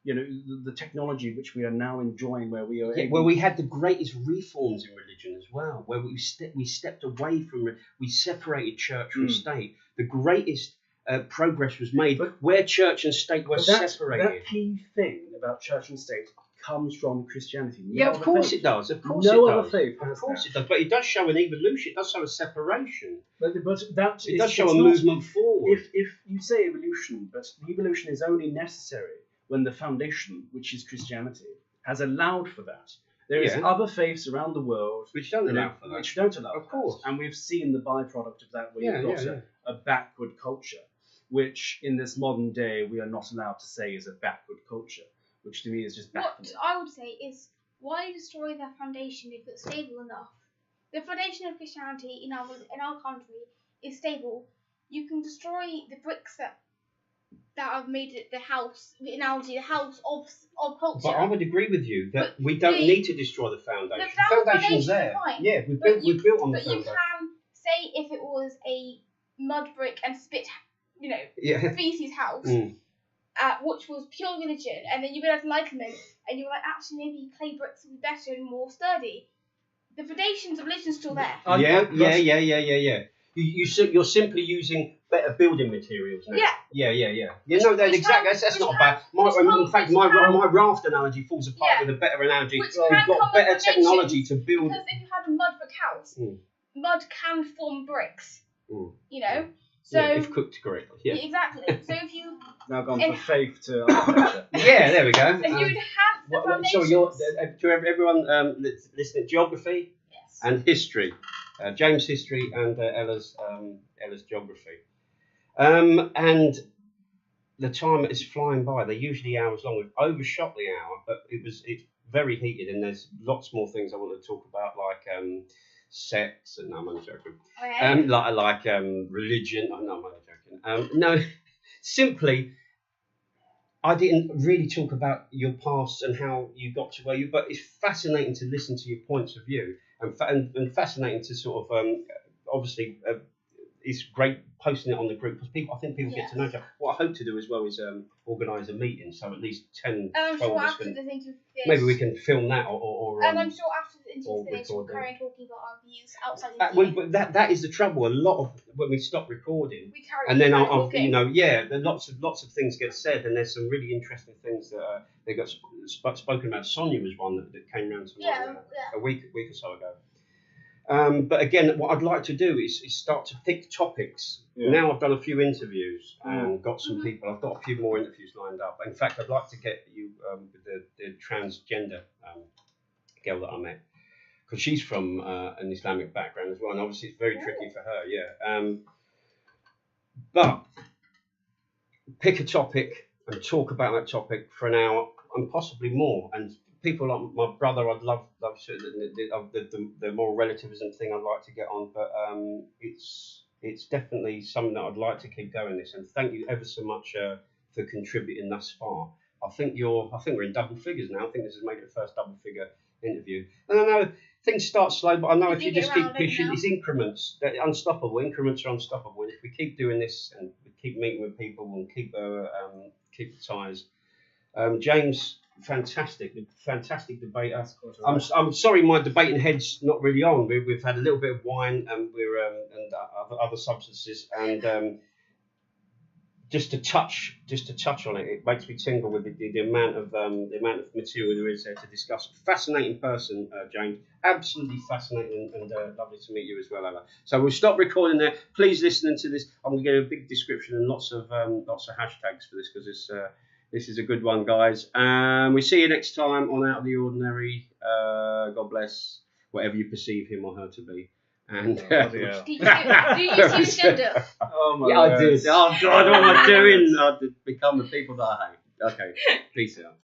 the technology which we are now enjoying, where we are. Yeah, well, we had the greatest reforms in religion as well, where we stepped away from, we separated church from state. The greatest progress was made where church and state were separated. That key thing about church and state comes from Christianity. Yeah, of course it does. Of course no it other does. faith Of has course that. it does. But it does show an evolution. It does show a separation. But that It does show a movement forward. If you say evolution, but the evolution is only necessary when the foundation, which is Christianity, has allowed for that. There is other faiths around the world which don't allow for that. Which don't allow of for course. That. And we've seen the byproduct of that, where you've got a backward culture, which in this modern day we are not allowed to say is a backward culture, which to me is just backward. What I would say is, why destroy their foundation if it's stable enough? The foundation of Christianity in our country is stable. You can destroy the bricks that have made it the house of culture. But I would agree with you that we don't need to destroy the foundation. The foundation's there. Fine. Yeah, we built on the foundation. But you can say if it was a mud brick and spit, feces house, which was pure religion, and then you realised enlightenment, and you were like, actually, maybe clay bricks would be better and more sturdy. The foundations of religion's still there. Yeah. You're simply using better building materials now. Yeah. That's not bad. In fact, my raft analogy falls apart with a better analogy. We've got better technology to build. Because if you had a mud brick house, mud can form bricks. So if cooked correctly. Yeah. Exactly. So if you now gone from faith to architecture. Yeah, there we go. If you'd have the foundations. To everyone listening, geography and history. James' history and Ella's geography. And the time is flying by. They're usually hours long. We've overshot the hour, but it's very heated, and there's lots more things I want to talk about, like sex. No, I'm only joking. Like religion. Oh, no, I'm only joking. No, simply, I didn't really talk about your past and how you got to where you. But it's fascinating to listen to your points of view. And fascinating to sort of obviously it's great posting it on the group because I think people get to know each other. What I hope to do as well is organise a meeting, so at least 10, 12 of us can. Maybe we can film that or and I'm sure after the interview finish, we'll carry on talking about our views outside the that is the trouble. A lot of when we stop recording, we carry and then lots of things get said, and there's some really interesting things that they got spoken about. Sonia was one that came around to a week or so ago. But again, what I'd like to do is start to pick topics. Yeah. Now I've done a few interviews and got some people. I've got a few more interviews lined up. In fact, I'd like to get you with the transgender girl that I met, because she's from an Islamic background as well, and obviously it's very tricky for her. Yeah. But pick a topic and talk about that topic for an hour and possibly more. And people like my brother, I'd love to, the moral relativism thing I'd like to get on, but it's definitely something that I'd like to keep going this. And thank you ever so much for contributing thus far. I think we're in double figures now. I think this has made it the first double figure interview. And I know things start slow, but I know if you just keep pushing, it's increments. They're unstoppable. Increments are unstoppable. And if we keep doing this and we keep meeting with people and keep the ties, James. Fantastic debate. I'm sorry, my debating head's not really on. We've had a little bit of wine and and other substances, and just to touch on it, it makes me tingle with the amount of material there is there to discuss. Fascinating person, James. Absolutely fascinating and lovely to meet you as well, Ella. So we'll stop recording there. Please listen to this. I'm going to get a big description and lots of hashtags for this because this is a good one, guys. We see you next time on Out of the Ordinary. God bless whatever you perceive him or her to be. And do you see the gender? Oh my God. I did. Oh God, what am I doing? I've become the people that I hate. Okay, peace out.